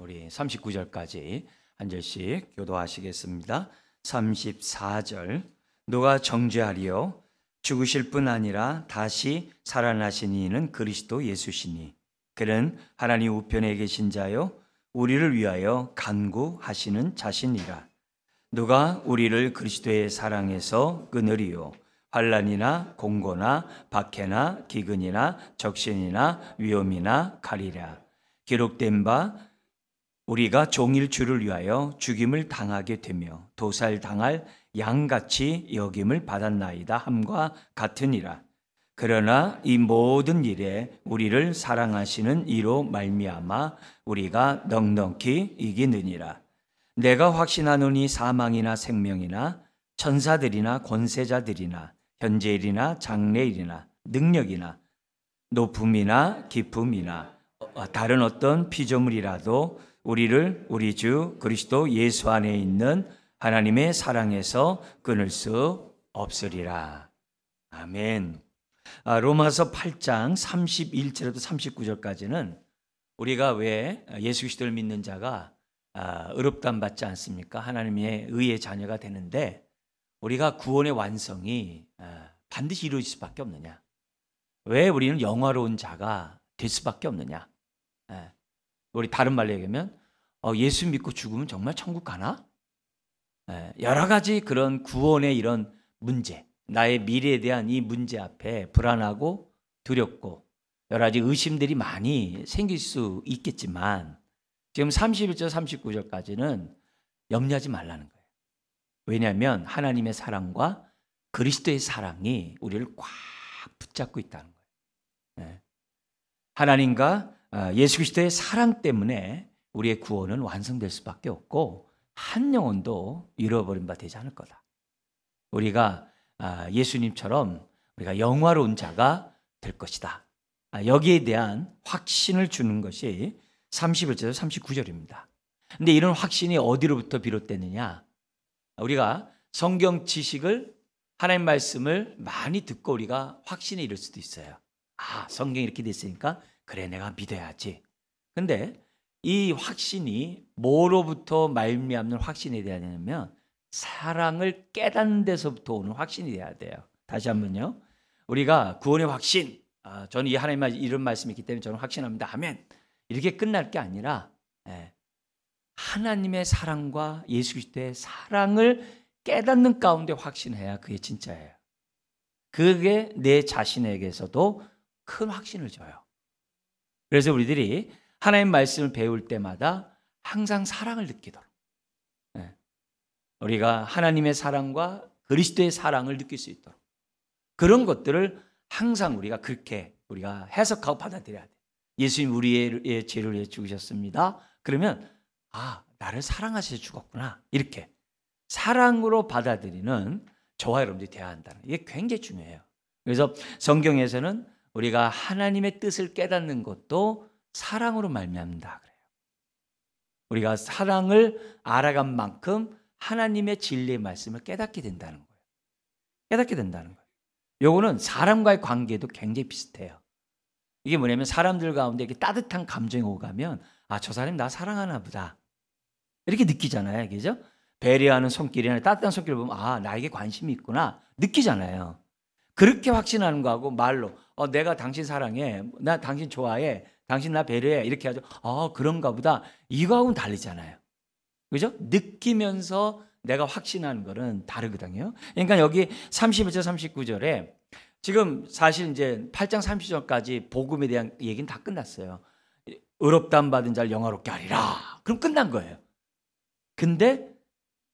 우리 39절까지 한 절씩 교도하시겠습니다. 34절 누가 정죄하리요? 죽으실 뿐 아니라 다시 살아나신 이는 그리스도 예수시니 그는 하나님 우편에 계신 자요 우리를 위하여 간구하시는 자신이라. 누가 우리를 그리스도의 사랑에서 끊으리요? 환난이나 공고나 박해나 기근이나 적신이나 위험이나 칼이라. 기록된 바 우리가 종일 주를 위하여 죽임을 당하게 되며 도살당할 양같이 여김을 받았나이다 함과 같으니라. 그러나 이 모든 일에 우리를 사랑하시는 이로 말미암아 우리가 넉넉히 이기느니라. 내가 확신하노니 사망이나 생명이나 천사들이나 권세자들이나 현재일이나 장래일이나 능력이나 높음이나 깊음이나 다른 어떤 피조물이라도 우리를 우리 주 그리스도 예수 안에 있는 하나님의 사랑에서 끊을 수 없으리라. 아멘. 로마서 8장 31절부터 39절까지는 우리가 왜 예수 그리스도를 믿는 자가 의롭다함 받지 않습니까? 하나님의 의의 자녀가 되는데 우리가 구원의 완성이 반드시 이루어질 수밖에 없느냐? 왜 우리는 영화로운 자가 될 수밖에 없느냐? 우리 다른 말로 얘기하면 예수 믿고 죽으면 정말 천국 가나? 여러 가지 그런 구원의 이런 문제, 나의 미래에 대한 이 문제 앞에 불안하고 두렵고 여러 가지 의심들이 많이 생길 수 있겠지만 지금 31절 39절까지는 염려하지 말라는 거예요. 왜냐하면 하나님의 사랑과 그리스도의 사랑이 우리를 꽉 붙잡고 있다는 거예요. 하나님과 예수 그리스도의 사랑 때문에 우리의 구원은 완성될 수밖에 없고 한 영혼도 잃어버린 바 되지 않을 거다. 우리가 예수님처럼 우리가 영화로운 자가 될 것이다. 여기에 대한 확신을 주는 것이 31절에서 39절입니다. 근데 이런 확신이 어디로부터 비롯되느냐? 우리가 성경 지식을 하나님 말씀을 많이 듣고 우리가 확신에 이를 수도 있어요. 성경이 이렇게 됐으니까 그래 내가 믿어야지. 근데 이 확신이 뭐로부터 말미암는 확신이 돼야 되냐면 사랑을 깨닫는 데서부터 오는 확신이 돼야 돼요. 다시 한번요. 우리가 구원의 확신, 저는 이 하나님 이런 말씀이 있기 때문에 저는 확신합니다. 아멘. 이렇게 끝날 게 아니라 하나님의 사랑과 예수 그리스도의 사랑을 깨닫는 가운데 확신해야 그게 진짜예요. 그게 내 자신에게서도 큰 확신을 줘요. 그래서 우리들이 하나님 말씀을 배울 때마다 항상 사랑을 느끼도록 우리가 하나님의 사랑과 그리스도의 사랑을 느낄 수 있도록 그런 것들을 항상 우리가 그렇게 우리가 해석하고 받아들여야 돼요. 예수님 우리의 죄를 위해 죽으셨습니다. 그러면 나를 사랑하셔서 죽었구나. 이렇게 사랑으로 받아들이는 저와 여러분들이 되어야 한다는 이게 굉장히 중요해요. 그래서 성경에서는 우리가 하나님의 뜻을 깨닫는 것도 사랑으로 말미암는다 그래요. 우리가 사랑을 알아간 만큼 하나님의 진리의 말씀을 깨닫게 된다는 거예요. 깨닫게 된다는 거예요. 요거는 사람과의 관계도 굉장히 비슷해요. 이게 뭐냐면 사람들 가운데 이렇게 따뜻한 감정이 오가면 저 사람이 나 사랑하나 보다. 이렇게 느끼잖아요. 그죠? 배려하는 손길이나 따뜻한 손길을 보면 나에게 관심이 있구나. 느끼잖아요. 그렇게 확신하는 거하고 말로 내가 당신 사랑해. 나 당신 좋아해. 당신 나 배려해. 이렇게 하죠. 그런가 보다. 이거하고는 다르잖아요. 그죠? 느끼면서 내가 확신하는 거는 다르거든요. 그러니까 여기 31절 39절에 지금 사실 이제 8장 30절까지 복음에 대한 얘기는 다 끝났어요. 의롭다함 받은 자를 영화롭게 하리라. 그럼 끝난 거예요. 근데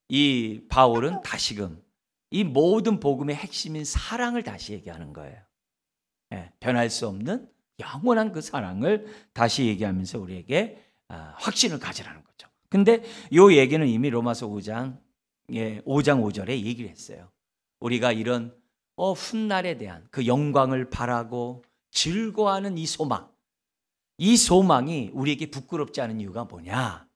이 바울은 다시금 이 모든 복음의 핵심인 사랑을 다시 얘기하는 거예요. 변할 수 없는 영원한 그 사랑을 다시 얘기하면서 우리에게 확신을 가지라는 거죠. 근데 이 얘기는 이미 로마서 5장 5절에 얘기를 했어요. 우리가 이런 훗날에 대한 그 영광을 바라고 즐거워하는 이 소망이 우리에게 부끄럽지 않은 이유가 뭐냐?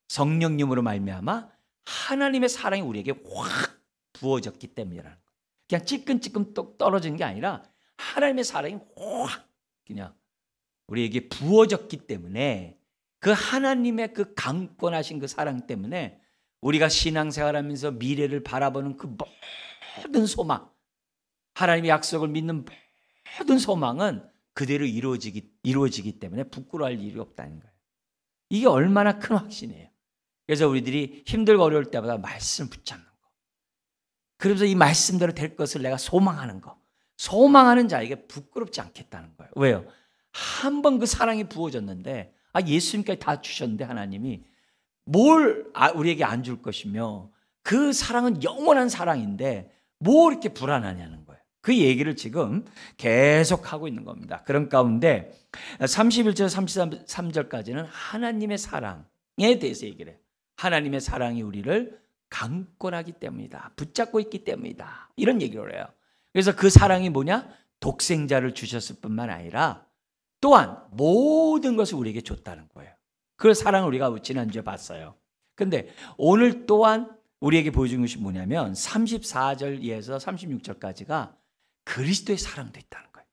성령님으로 말미암아 하나님의 사랑이 우리에게 확 부어졌기 때문이라는 거예요. 그냥 찔끔찔끔 떨어진 게 아니라 하나님의 사랑이 확 그냥 우리에게 부어졌기 때문에 그 하나님의 그 강권하신 그 사랑 때문에 우리가 신앙생활하면서 미래를 바라보는 그 모든 소망, 하나님의 약속을 믿는 모든 소망은 그대로 이루어지기 때문에 부끄러워할 일이 없다는 거예요. 이게 얼마나 큰 확신이에요. 그래서 우리들이 힘들고 어려울 때마다 말씀을 붙잡는 거. 그러면서 이 말씀대로 될 것을 내가 소망하는 거. 소망하는 자에게 부끄럽지 않겠다는 거예요. 왜요? 한 번 그 사랑이 부어졌는데 예수님까지 다 주셨는데 하나님이 뭘 우리에게 안 줄 것이며 그 사랑은 영원한 사랑인데 뭘 이렇게 불안하냐는 거예요. 그 얘기를 지금 계속하고 있는 겁니다. 그런 가운데 31절 33절까지는 하나님의 사랑에 대해서 얘기를 해요. 하나님의 사랑이 우리를 강권하기 때문이다. 붙잡고 있기 때문이다. 이런 얘기를 해요. 그래서 그 사랑이 뭐냐? 독생자를 주셨을 뿐만 아니라 또한 모든 것을 우리에게 줬다는 거예요. 그 사랑을 우리가 지난주에 봤어요. 근데 오늘 또한 우리에게 보여준 것이 뭐냐면 34절에서 36절까지가 그리스도의 사랑도 있다는 거예요.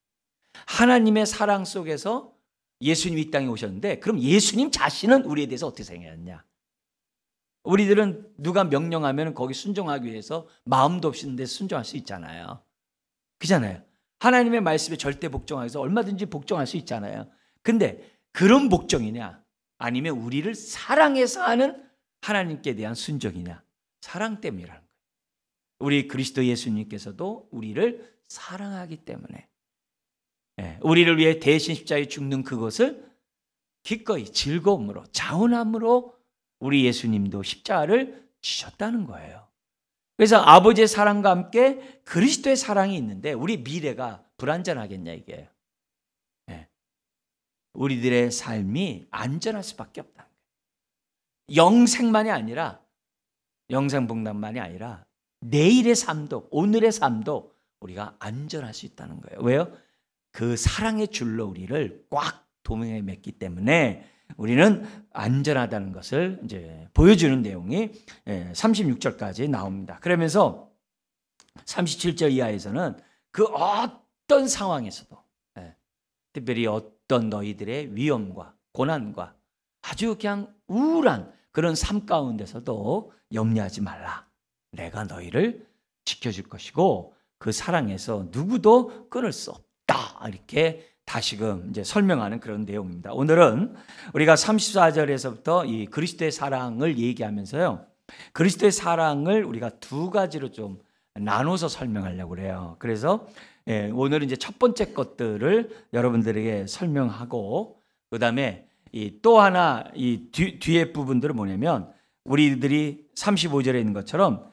하나님의 사랑 속에서 예수님이 이 땅에 오셨는데 그럼 예수님 자신은 우리에 대해서 어떻게 생각했냐? 우리들은 누가 명령하면 거기 순종하기 위해서 마음도 없이 있는데 순종할 수 있잖아요. 그잖아요. 하나님의 말씀에 절대 복종해서 얼마든지 복종할 수 있잖아요. 근데 그런 복종이냐? 아니면 우리를 사랑해서 하는 하나님께 대한 순종이냐? 사랑 때문이라는 거예요. 우리 그리스도 예수님께서도 우리를 사랑하기 때문에 우리를 위해 대신 십자가에 죽는 그것을 기꺼이 즐거움으로 자원함으로 우리 예수님도 십자가를 지셨다는 거예요. 그래서 아버지의 사랑과 함께 그리스도의 사랑이 있는데 우리 미래가 불안전하겠냐 이게. 우리들의 삶이 안전할 수밖에 없다는 거예요. 영생만이 아니라 영생복락만이 아니라 내일의 삶도 오늘의 삶도 우리가 안전할 수 있다는 거예요. 왜요? 그 사랑의 줄로 우리를 꽉 도명해 맺기 때문에 우리는 안전하다는 것을 이제 보여주는 내용이 36절까지 나옵니다. 그러면서 37절 이하에서는 그 어떤 상황에서도 특별히 어떤 너희들의 위험과 고난과 아주 그냥 우울한 그런 삶 가운데서도 염려하지 말라. 내가 너희를 지켜줄 것이고 그 사랑에서 누구도 끊을 수 없다. 이렇게 다시금 이제 설명하는 그런 내용입니다. 오늘은 우리가 34절에서부터 이 그리스도의 사랑을 얘기하면서요. 그리스도의 사랑을 우리가 두 가지로 좀 나눠서 설명하려고 그래요. 그래서 오늘은 이제 첫 번째 것들을 여러분들에게 설명하고 그다음에 또 하나 이 뒤에 부분들은 뭐냐면 우리들이 35절에 있는 것처럼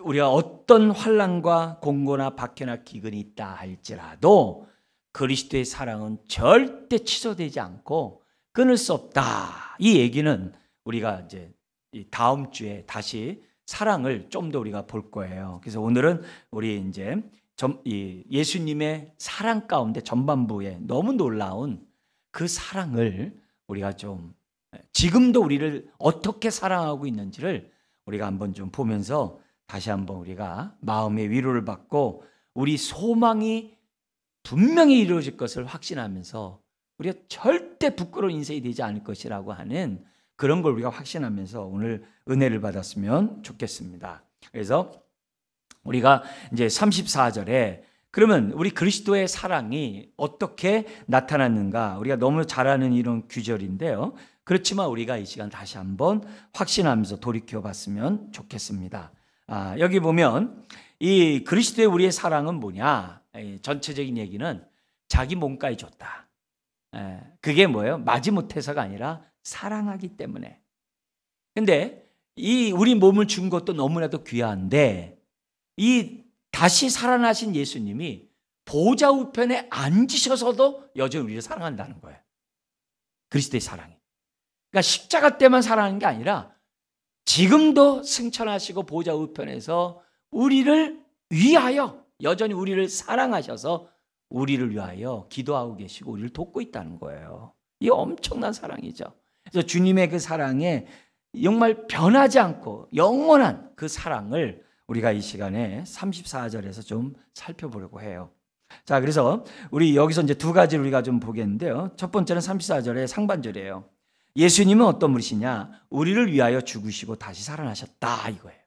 우리가 어떤 환난과 공고나 박해나 기근이 있다 할지라도 그리스도의 사랑은 절대 취소되지 않고 끊을 수 없다. 이 얘기는 우리가 이제 다음 주에 다시 사랑을 좀 더 우리가 볼 거예요. 그래서 오늘은 우리 이제 예수님의 사랑 가운데 전반부에 너무 놀라운 그 사랑을 우리가 좀 지금도 우리를 어떻게 사랑하고 있는지를 우리가 한번 좀 보면서 다시 한번 우리가 마음의 위로를 받고 우리 소망이 분명히 이루어질 것을 확신하면서 우리가 절대 부끄러운 인생이 되지 않을 것이라고 하는 그런 걸 우리가 확신하면서 오늘 은혜를 받았으면 좋겠습니다. 그래서 우리가 이제 34절에 그러면 우리 그리스도의 사랑이 어떻게 나타났는가 우리가 너무 잘 아는 이런 규절인데요. 그렇지만 우리가 이 시간 다시 한번 확신하면서 돌이켜 봤으면 좋겠습니다. 여기 보면 이 그리스도의 우리의 사랑은 뭐냐? 전체적인 얘기는 자기 몸까지 줬다. 그게 뭐예요? 마지못해서가 아니라 사랑하기 때문에. 근데 이 우리 몸을 준 것도 너무나도 귀한데 이 다시 살아나신 예수님이 보좌 우편에 앉으셔서도 여전히 우리를 사랑한다는 거예요. 그리스도의 사랑이. 그러니까 십자가 때만 사랑하는 게 아니라 지금도 승천하시고 보좌 우편에서 우리를 위하여 여전히 우리를 사랑하셔서 우리를 위하여 기도하고 계시고 우리를 돕고 있다는 거예요. 이 엄청난 사랑이죠. 그래서 주님의 그 사랑에 정말 변하지 않고 영원한 그 사랑을 우리가 이 시간에 34절에서 좀 살펴보려고 해요. 자, 그래서 우리 여기서 이제 두 가지를 우리가 좀 보겠는데요. 첫 번째는 34절의 상반절이에요. 예수님은 어떤 분이시냐? 우리를 위하여 죽으시고 다시 살아나셨다 이거예요.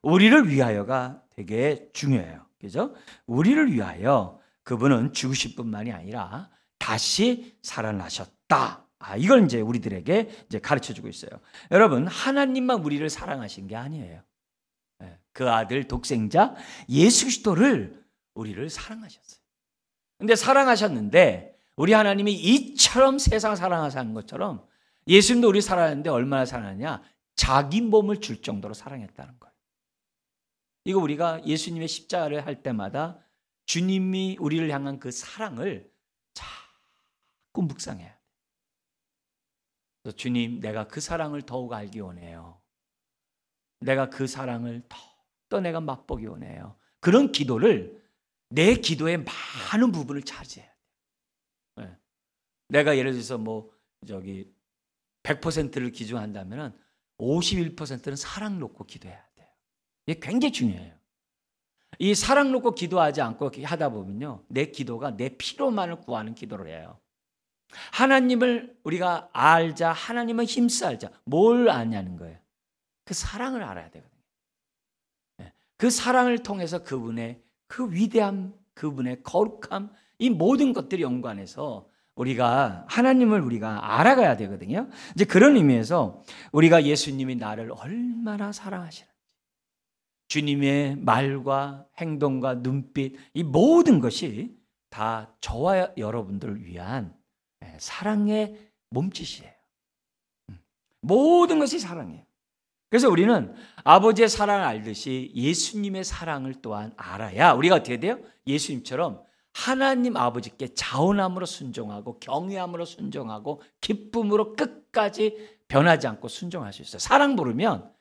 우리를 위하여가 되게 중요해요. 그죠? 우리를 위하여 그분은 죽으실 뿐만이 아니라 다시 살아나셨다. 이걸 이제 우리들에게 이제 가르쳐 주고 있어요. 여러분, 하나님만 우리를 사랑하신 게 아니에요. 그 아들 독생자 예수 그리스도를 우리를 사랑하셨어요. 근데 사랑하셨는데 우리 하나님이 이처럼 세상 사랑하신 것처럼 예수님도 우리 사랑하는데 얼마나 사랑하냐? 자기 몸을 줄 정도로 사랑했다는 거예요. 이거 우리가 예수님의 십자가를 할 때마다 주님이 우리를 향한 그 사랑을 자꾸 묵상해야 돼요. 그래서 주님, 내가 그 사랑을 더욱 알기 원해요. 내가 그 사랑을 더 내가 맛보기 원해요. 그런 기도를 내 기도의 많은 부분을 차지해야 돼요. 내가 예를 들어서 100%를 기준한다면 51%는 사랑 놓고 기도해야 돼요. 이게 굉장히 중요해요. 이 사랑 놓고 기도하지 않고 하다 보면요, 내 기도가 내 피로만을 구하는 기도를 해요. 하나님을 우리가 알자, 하나님을 힘써 알자. 뭘 아냐는 거예요. 그 사랑을 알아야 되거든요. 그 사랑을 통해서 그분의 그 위대함, 그분의 거룩함, 이 모든 것들이 연관해서 우리가 하나님을 우리가 알아가야 되거든요. 이제 그런 의미에서 우리가 예수님이 나를 얼마나 사랑하시는지, 주님의 말과 행동과 눈빛, 이 모든 것이 다 저와 여러분들을 위한 사랑의 몸짓이에요. 모든 것이 사랑이에요. 그래서 우리는 아버지의 사랑을 알듯이 예수님의 사랑을 또한 알아야 우리가 어떻게 돼요? 예수님처럼 하나님 아버지께 자원함으로 순종하고 경외함으로 순종하고 기쁨으로 끝까지 변하지 않고 순종할 수 있어요. 사랑 모르면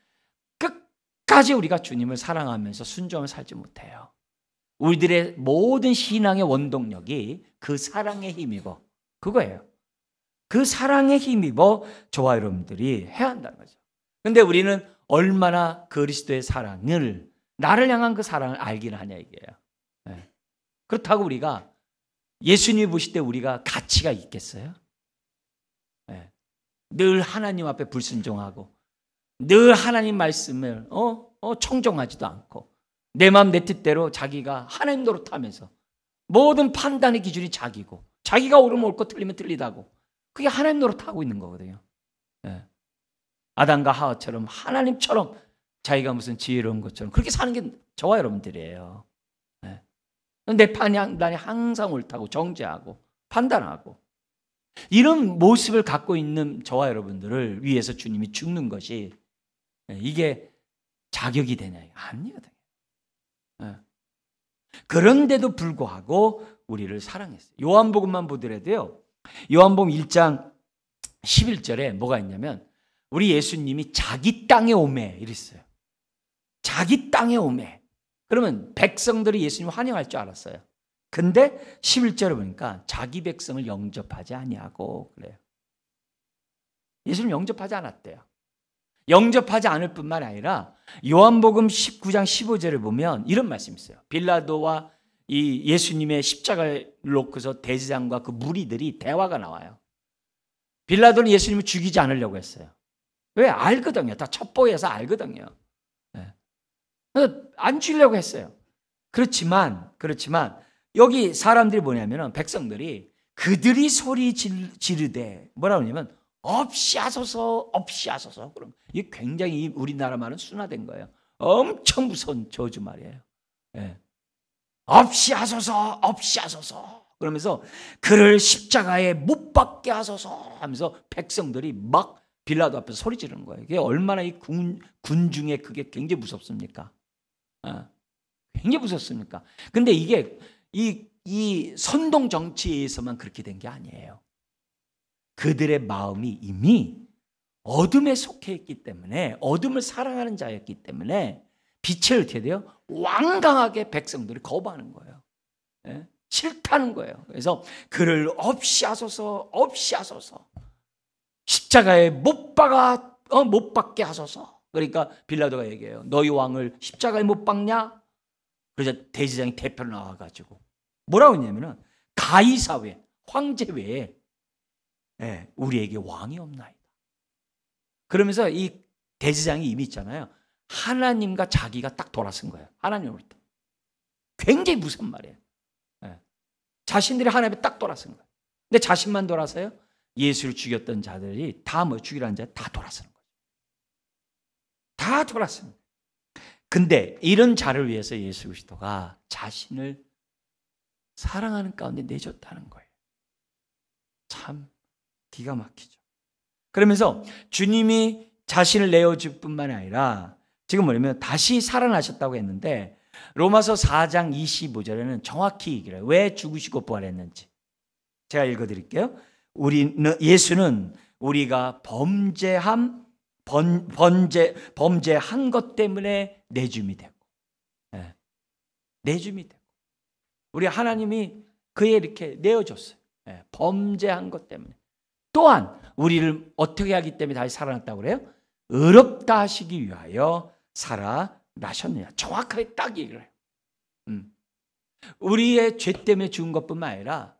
끝까지 우리가 주님을 사랑하면서 순종을 살지 못해요. 우리들의 모든 신앙의 원동력이 그 사랑의 힘이고 그거예요. 그 사랑의 힘입어 저와 여러분들이 해야 한다는 거죠. 근데 우리는 얼마나 그리스도의 사랑을, 나를 향한 그 사랑을 알긴 하냐 이게요. 그렇다고 우리가 예수님이 보실 때 우리가 가치가 있겠어요? 늘 하나님 앞에 불순종하고 늘 하나님 말씀을 청종하지도 않고 내 마음 내 뜻대로 자기가 하나님 노릇하면서 모든 판단의 기준이 자기고 자기가 옳으면 옳고 틀리면 틀리다고 그게 하나님 노릇하고 있는 거거든요. 아담과 하와처럼 하나님처럼 자기가 무슨 지혜로운 것처럼 그렇게 사는 게 저와 여러분들이에요. 내 판단이 항상 옳다고 정죄하고 판단하고 이런 모습을 갖고 있는 저와 여러분들을 위해서 주님이 죽는 것이 이게 자격이 되냐? 아니거든요. 그런데도 불구하고 우리를 사랑했어요. 요한복음만 보더라도요. 요한복음 1장 11절에 뭐가 있냐면 우리 예수님이 자기 땅에 오매 이랬어요. 자기 땅에 오매. 그러면 백성들이 예수님을 환영할 줄 알았어요. 근데 11절에 보니까 자기 백성을 영접하지 아니하고 그래요. 예수님 영접하지 않았대요. 영접하지 않을 뿐만 아니라 요한복음 19장 15절에 보면 이런 말씀이 있어요. 빌라도와 이 예수님의 십자가를 놓고서 대제사장과 그 무리들이 대화가 나와요. 빌라도는 예수님을 죽이지 않으려고 했어요. 왜? 알거든요. 다 첩보해서 알거든요. 안 죽이려고 했어요. 그렇지만 여기 사람들이 뭐냐면 백성들이 그들이 소리 지르되 뭐라고 하냐면 없이 하소서 없이 하소서. 그럼 이게 굉장히 우리나라 말은 순화된 거예요. 엄청 무서운 저주 말이에요. 없이 하소서 그러면서 그를 십자가에 못 박게 하소서 하면서 백성들이 막 빌라도 앞에서 소리 지르는 거예요. 이게 얼마나 이 군중에 그게 굉장히 무섭습니까? 굉장히 무섭습니까? 근데 이게 이 선동 정치에서만 그렇게 된 게 아니에요. 그들의 마음이 이미 어둠에 속해 있기 때문에 어둠을 사랑하는 자였기 때문에 빛을 어떻게 돼요? 완강하게 백성들이 거부하는 거예요. 싫다는 거예요. 그래서 그를 없이 하소서 십자가에 못 박게 하소서. 그러니까 빌라도가 얘기해요. 너희 왕을 십자가에 못 박냐? 그래서 대제사장이 대표로 나와가지고 뭐라고 했냐면은 가이사 외 황제 외에 예, 우리에게 왕이 없나이다. 그러면서 이 대제사장이 이미 있잖아요. 하나님과 자기가 딱 돌아선 거예요. 하나님으로부터. 굉장히 무서운 말이에요. 예. 자신들이 하나님에 딱 돌아선 거예요. 근데 자신만 돌아서요? 예수를 죽였던 자들이 다 뭐 죽이라는 자 다 돌아서는 거예요. 다 돌아서는 거예요. 근데 이런 자를 위해서 예수 그리스도가 자신을 사랑하는 가운데 내줬다는 거예요. 참 기가 막히죠. 그러면서 주님이 자신을 내어줄 뿐만 아니라 지금 뭐냐면 다시 살아나셨다고 했는데 로마서 4장 25절에는 정확히 얘기를 해요. 왜 죽으시고 부활했는지. 제가 읽어드릴게요. 예수는 우리가 범죄한 것 때문에 내줌이 되고, 네. 내줌이 되고, 우리 하나님이 그에 이렇게 내어줬어요. 네. 범죄한 것 때문에. 또한 우리를 어떻게 하기 때문에 다시 살아났다고 그래요? 의롭다 하시기 위하여 살아나셨느냐. 정확하게 딱 얘기를 해요. 우리의 죄 때문에 죽은 것뿐만 아니라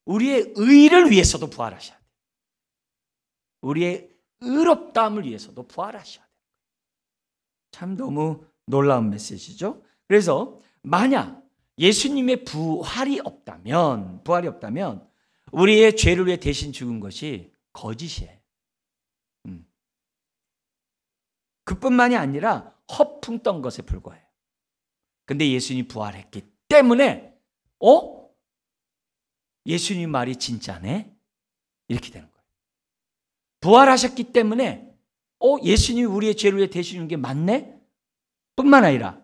우리의 의를 위해서도 부활하셔야 돼요. 우리의 의롭다함을 위해서도 부활하셔야 돼요. 참 너무 놀라운 메시지죠. 그래서 만약 예수님의 부활이 없다면 우리의 죄를 위해 대신 죽은 것이 거짓이에요. 그뿐만이 아니라 허풍 떤 것에 불과해요. 근데 예수님이 부활했기 때문에 예수님 말이 진짜네? 이렇게 되는 거예요. 부활하셨기 때문에 예수님이 우리의 죄를 위해 대신 죽은 게 맞네? 뿐만 아니라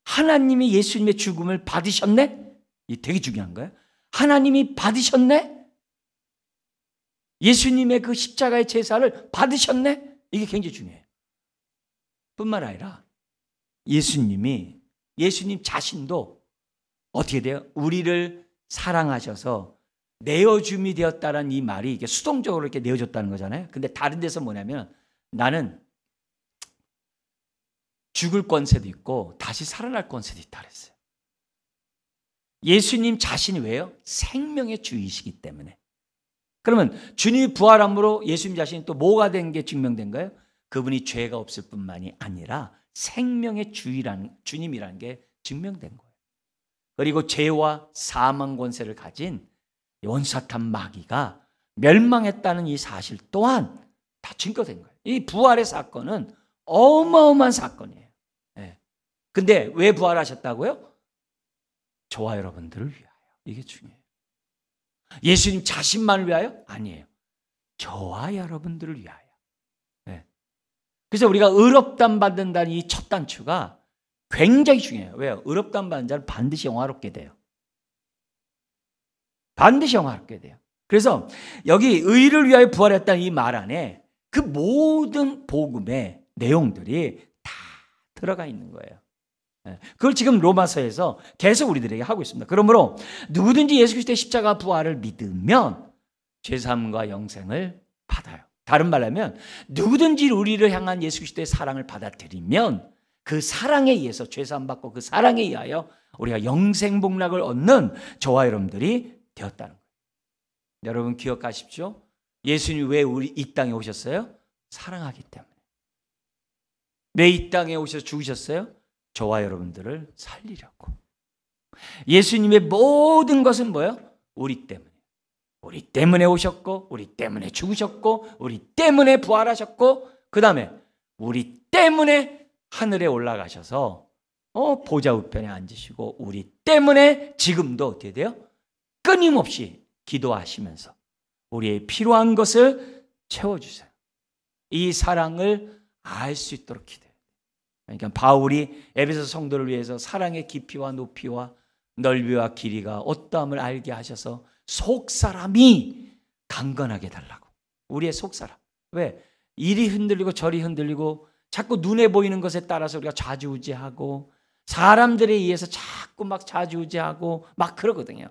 하나님이 예수님의 죽음을 받으셨네? 이게 되게 중요한 거예요. 하나님이 받으셨네? 예수님의 그 십자가의 제사를 받으셨네? 이게 굉장히 중요해요. 뿐만 아니라 예수님 자신도 어떻게 돼요? 우리를 사랑하셔서 내어줌이 되었다는 이 말이 이게 수동적으로 이렇게 내어줬다는 거잖아요. 근데 다른 데서 뭐냐면 나는 죽을 권세도 있고 다시 살아날 권세도 있다 그랬어요. 예수님 자신이 왜요? 생명의 주이시기 때문에. 그러면 주님이 부활함으로 예수님 자신이 또 뭐가 된 게 증명된 거예요? 그분이 죄가 없을 뿐만이 아니라 생명의 주님이라는 게 증명된 거예요. 그리고 죄와 사망 권세를 가진 원사탄 마귀가 멸망했다는 이 사실 또한 다 증거된 거예요. 이 부활의 사건은 어마어마한 사건이에요. 네. 근데 왜 부활하셨다고요? 저와 여러분들을 위하여. 이게 중요해요. 예수님 자신만을 위하여? 아니에요. 저와 여러분들을 위하여. 네. 그래서 우리가 의롭다함 받는다는 이 첫 단추가 굉장히 중요해요. 왜요? 의롭다함 받는 자는 반드시 영화롭게 돼요. 반드시 영화롭게 돼요. 그래서 여기 의를 위하여 부활했다는 이 말 안에 그 모든 복음의 내용들이 다 들어가 있는 거예요. 그걸 지금 로마서에서 계속 우리들에게 하고 있습니다. 그러므로 누구든지 예수 그리스도의 십자가 부활을 믿으면 죄사함과 영생을 받아요. 다른 말로 하면 누구든지 우리를 향한 예수 그리스도의 사랑을 받아들이면 그 사랑에 의해서 죄사함 받고 그 사랑에 의하여 우리가 영생 복락을 얻는 저와 여러분들이 되었다는 거예요. 여러분 기억하십시오. 예수님이 왜 우리 이 땅에 오셨어요? 사랑하기 때문에. 왜 이 땅에 오셔서 죽으셨어요? 저와 여러분들을 살리려고. 예수님의 모든 것은 뭐예요? 우리 때문에. 우리 때문에 오셨고, 우리 때문에 죽으셨고, 우리 때문에 부활하셨고, 그 다음에 우리 때문에 하늘에 올라가셔서 보좌 우편에 앉으시고, 우리 때문에 지금도 어떻게 돼요? 끊임없이 기도하시면서 우리의 필요한 것을 채워주세요. 이 사랑을 알 수 있도록 기도해요. 그러니까 바울이 에베소 성도를 위해서 사랑의 깊이와 높이와 넓이와 길이가 어떠함을 알게 하셔서 속사람이 강건하게 달라고. 우리의 속사람. 왜? 이리 흔들리고 저리 흔들리고 자꾸 눈에 보이는 것에 따라서 우리가 좌지우지하고 사람들에 의해서 자꾸 막 좌지우지하고 막 그러거든요.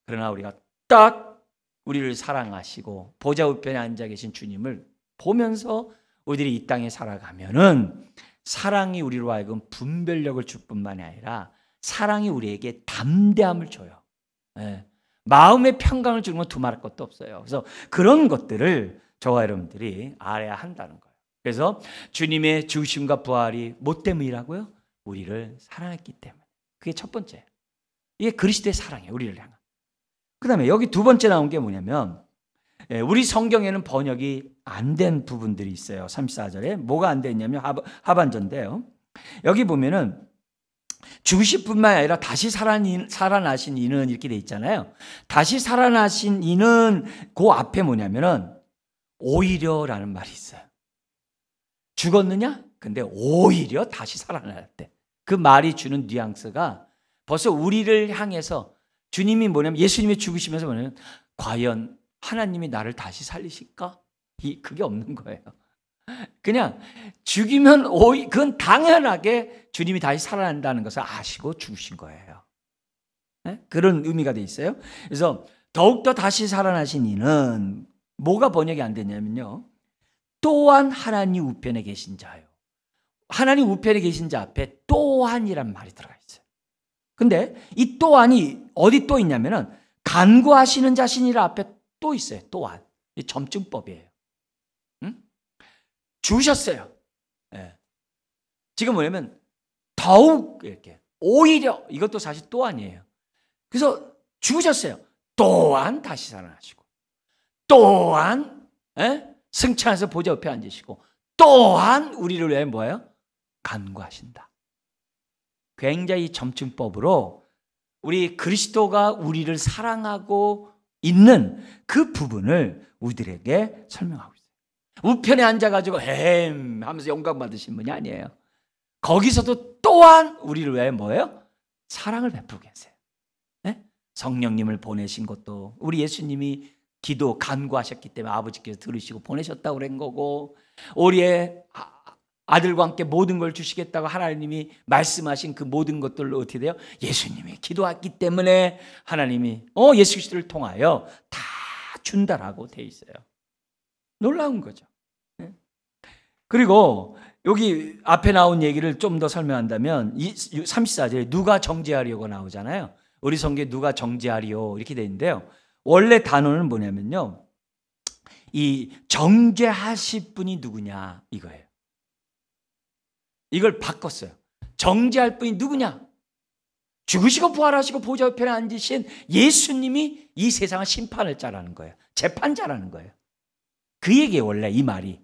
그러나 우리가 딱 우리를 사랑하시고 보좌 우편에 앉아 계신 주님을 보면서 우리들이 이 땅에 살아가면은 사랑이 우리로 하여금 분별력을 줄 뿐만이 아니라 사랑이 우리에게 담대함을 줘요. 네. 마음의 평강을 주는 건 두말할 것도 없어요. 그래서 그런 것들을 저와 여러분들이 알아야 한다는 거예요. 그래서 주님의 죽으심과 부활이 뭐 때문이라고요? 우리를 사랑했기 때문에. 그게 첫 번째예요. 이게 그리스도의 사랑이에요. 우리를 향한. 그 다음에 여기 두 번째 나온 게 뭐냐면 우리 성경에는 번역이 안 된 부분들이 있어요. 34절에 뭐가 안 됐냐면 하반절인데요. 여기 보면은 죽으실 뿐만 아니라 다시 살아나신 이는 이렇게 돼 있잖아요. 다시 살아나신 이는 그 앞에 뭐냐면은 오히려라는 말이 있어요. 죽었느냐? 근데 오히려 다시 살아났대. 그 말이 주는 뉘앙스가 벌써 우리를 향해서 주님이 뭐냐면 예수님이 죽으시면서 뭐냐면 과연 하나님이 나를 다시 살리실까? 그게 없는 거예요. 그냥 죽이면 그건 당연하게 주님이 다시 살아난다는 것을 아시고 죽으신 거예요. 네? 그런 의미가 돼 있어요. 그래서 더욱더 다시 살아나신 이는 뭐가 번역이 안 되냐면요. 또한 하나님 우편에 계신 자요. 하나님 우편에 계신 자 앞에 또한이란 말이 들어가 있어요. 근데 이 또한이 어디 또 있냐면은 간구하시는 자신이라 앞에 또 있어요. 또한. 이 점증법이에요. 응? 주셨어요. 네. 지금 뭐냐면 더욱 이렇게 오히려 이것도 사실 또한이에요. 그래서 죽으셨어요. 또한 다시 살아나시고 또한 승천해서 보좌 옆에 앉으시고 또한 우리를 위해 뭐예요? 간구하신다. 굉장히 점증법으로 우리 그리스도가 우리를 사랑하고 있는 그 부분을 우리들에게 설명하고 있어요. 우편에 앉아가지고 하면서 영광 받으신 분이 아니에요. 거기서도 또한 우리를 위해 뭐예요? 사랑을 베풀고 계세요. 네? 성령님을 보내신 것도 우리 예수님이 기도 간구하셨기 때문에 아버지께서 들으시고 보내셨다고 그런 거고, 우리의 아들과 함께 모든 걸 주시겠다고 하나님이 말씀하신 그 모든 것들로 어떻게 돼요? 예수님이 기도했기 때문에 하나님이 예수 그리스도를 통하여 다 준다라고 돼 있어요. 놀라운 거죠. 그리고 여기 앞에 나온 얘기를 좀 더 설명한다면 34절에 누가 정죄하려고 나오잖아요. 우리 성경에 누가 정죄하리요 이렇게 돼 있는데요. 원래 단어는 뭐냐면요. 이 정죄하실 분이 누구냐 이거예요. 이걸 바꿨어요. 정죄할 분이 누구냐? 죽으시고 부활하시고 보좌 옆에 앉으신 예수님이 이 세상을 심판할 자라는 거예요. 재판자라는 거예요. 그 얘기예요, 원래 이 말이.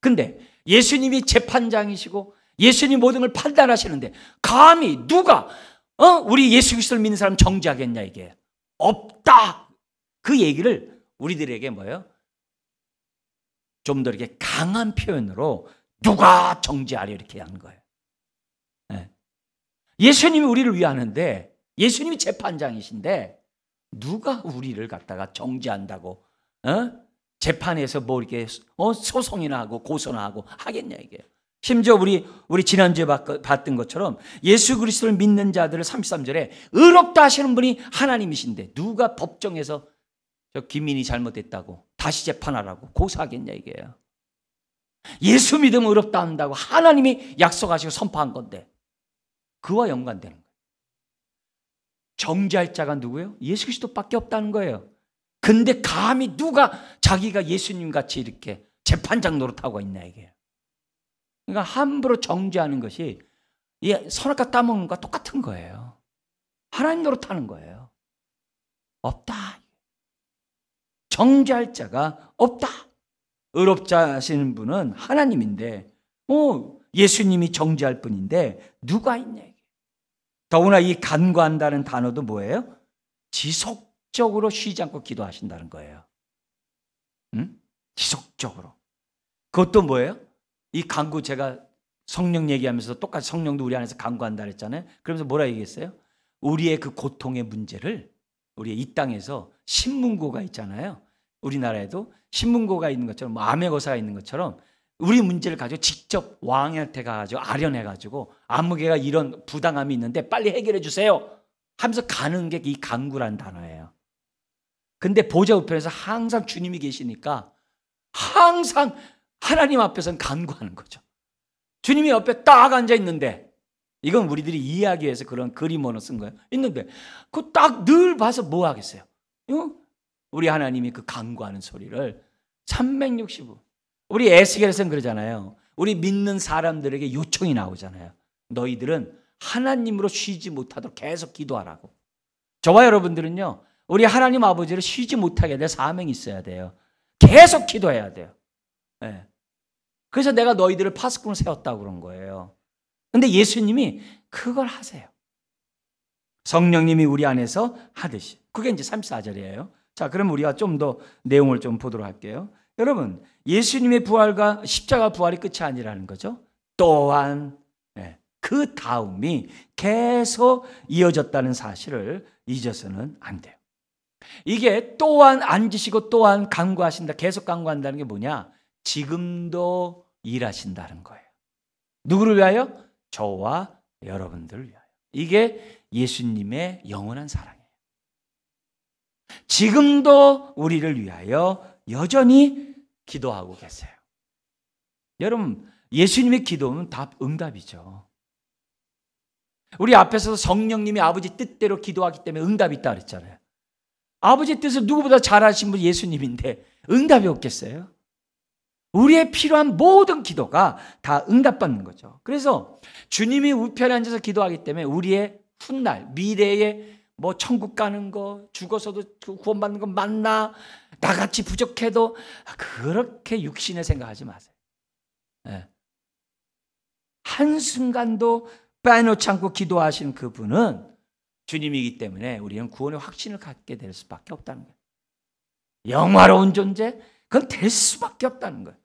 근데 예수님이 재판장이시고 예수님 모든 걸 판단하시는데 감히 누가 우리 예수 그리스도를 믿는 사람 정죄하겠냐 이게 없다. 그 얘기를 우리들에게 뭐예요? 좀 더 이렇게 강한 표현으로 누가 정죄하려 이렇게 하는 거예요. 네. 예수님이 우리를 위하는데 예수님이 재판장이신데 누가 우리를 갖다가 정죄한다고 재판에서 뭐 이렇게 소송이나 하고 고소나 하고 하겠냐 이게. 심지어 우리 지난주에 봤던 것처럼 예수 그리스도를 믿는 자들을 33절에 의롭다 하시는 분이 하나님이신데 누가 법정에서 저 김민희 잘못했다고 다시 재판하라고 고소하겠냐 이게요. 예수 믿으면 의롭다 한다고 하나님이 약속하시고 선포한 건데 그와 연관되는 거예요. 정죄할 자가 누구예요? 예수 그리스도밖에 없다는 거예요. 근데 감히 누가 자기가 예수님 같이 이렇게 재판장 노릇하고 있냐 이게. 그러니까 함부로 정죄하는 것이 선악과 따먹는 것과 똑같은 거예요. 하나님 노릇하는 거예요. 없다. 정죄할 자가 없다. 의롭자 하시는 분은 하나님인데 예수님이 정죄할 분인데 누가 있냐 이게. 더구나 이 간구한다는 단어도 뭐예요? 지속적으로 쉬지 않고 기도하신다는 거예요. 응? 지속적으로. 그것도 뭐예요? 이 간구 제가 성령 얘기하면서 똑같이 성령도 우리 안에서 간구한다 그랬잖아요. 그러면서 뭐라 얘기했어요? 우리의 그 고통의 문제를 우리 이 땅에서 신문고가 있잖아요. 우리나라에도 신문고가 있는 것처럼 암행어사가 있는 것처럼 우리 문제를 가지고 직접 왕한테 가가지고 아련해가지고 아무개가 이런 부당함이 있는데 빨리 해결해 주세요 하면서 가는 게 이 간구라는 단어예요. 근데 보좌 우편에서 항상 주님이 계시니까 항상 하나님 앞에서는 간구하는 거죠. 주님이 옆에 딱 앉아 있는데 이건 우리들이 이해하기 위해서 그런 그림으로 쓴 거예요. 있는데 그 딱 늘 봐서 뭐 하겠어요? 우리 하나님이 그 간구하는 소리를 365. 우리 에스겔에서는 그러잖아요. 우리 믿는 사람들에게 요청이 나오잖아요. 너희들은 하나님으로 쉬지 못하도록 계속 기도하라고. 저와 여러분들은요, 우리 하나님 아버지를 쉬지 못하게 될 사명이 있어야 돼요. 계속 기도해야 돼요. 네. 그래서 내가 너희들을 파수꾼을 세웠다고 그런 거예요. 근데 예수님이 그걸 하세요. 성령님이 우리 안에서 하듯이. 그게 이제 34절이에요. 자, 그럼 우리가 좀 더 내용을 좀 보도록 할게요. 여러분, 예수님의 부활과 십자가 부활이 끝이 아니라는 거죠. 또한 그 다음이 계속 이어졌다는 사실을 잊어서는 안 돼요. 이게 또한 앉으시고 또한 간구하신다, 계속 간구한다는 게 뭐냐? 지금도 일하신다는 거예요. 누구를 위하여? 저와 여러분들을 위하여. 이게 예수님의 영원한 사랑이에요. 지금도 우리를 위하여 여전히 기도하고 계세요. 여러분, 예수님의 기도는 다 응답이죠. 우리 앞에서 성령님이 아버지 뜻대로 기도하기 때문에 응답이 있다 그랬잖아요. 아버지 뜻을 누구보다 잘 아신 분이 예수님인데 응답이 없겠어요? 우리의 필요한 모든 기도가 다 응답받는 거죠. 그래서 주님이 우편에 앉아서 기도하기 때문에 우리의 훗날 미래에 뭐 천국 가는 거, 죽어서도 구원받는 거 맞나, 나같이 부족해도 그렇게 육신의 생각하지 마세요. 네. 한순간도 빼놓지 않고 기도하신 그분은 주님이기 때문에 우리는 구원의 확신을 갖게 될 수밖에 없다는 거예요. 영화로운 존재, 그건 될 수밖에 없다는 거예요.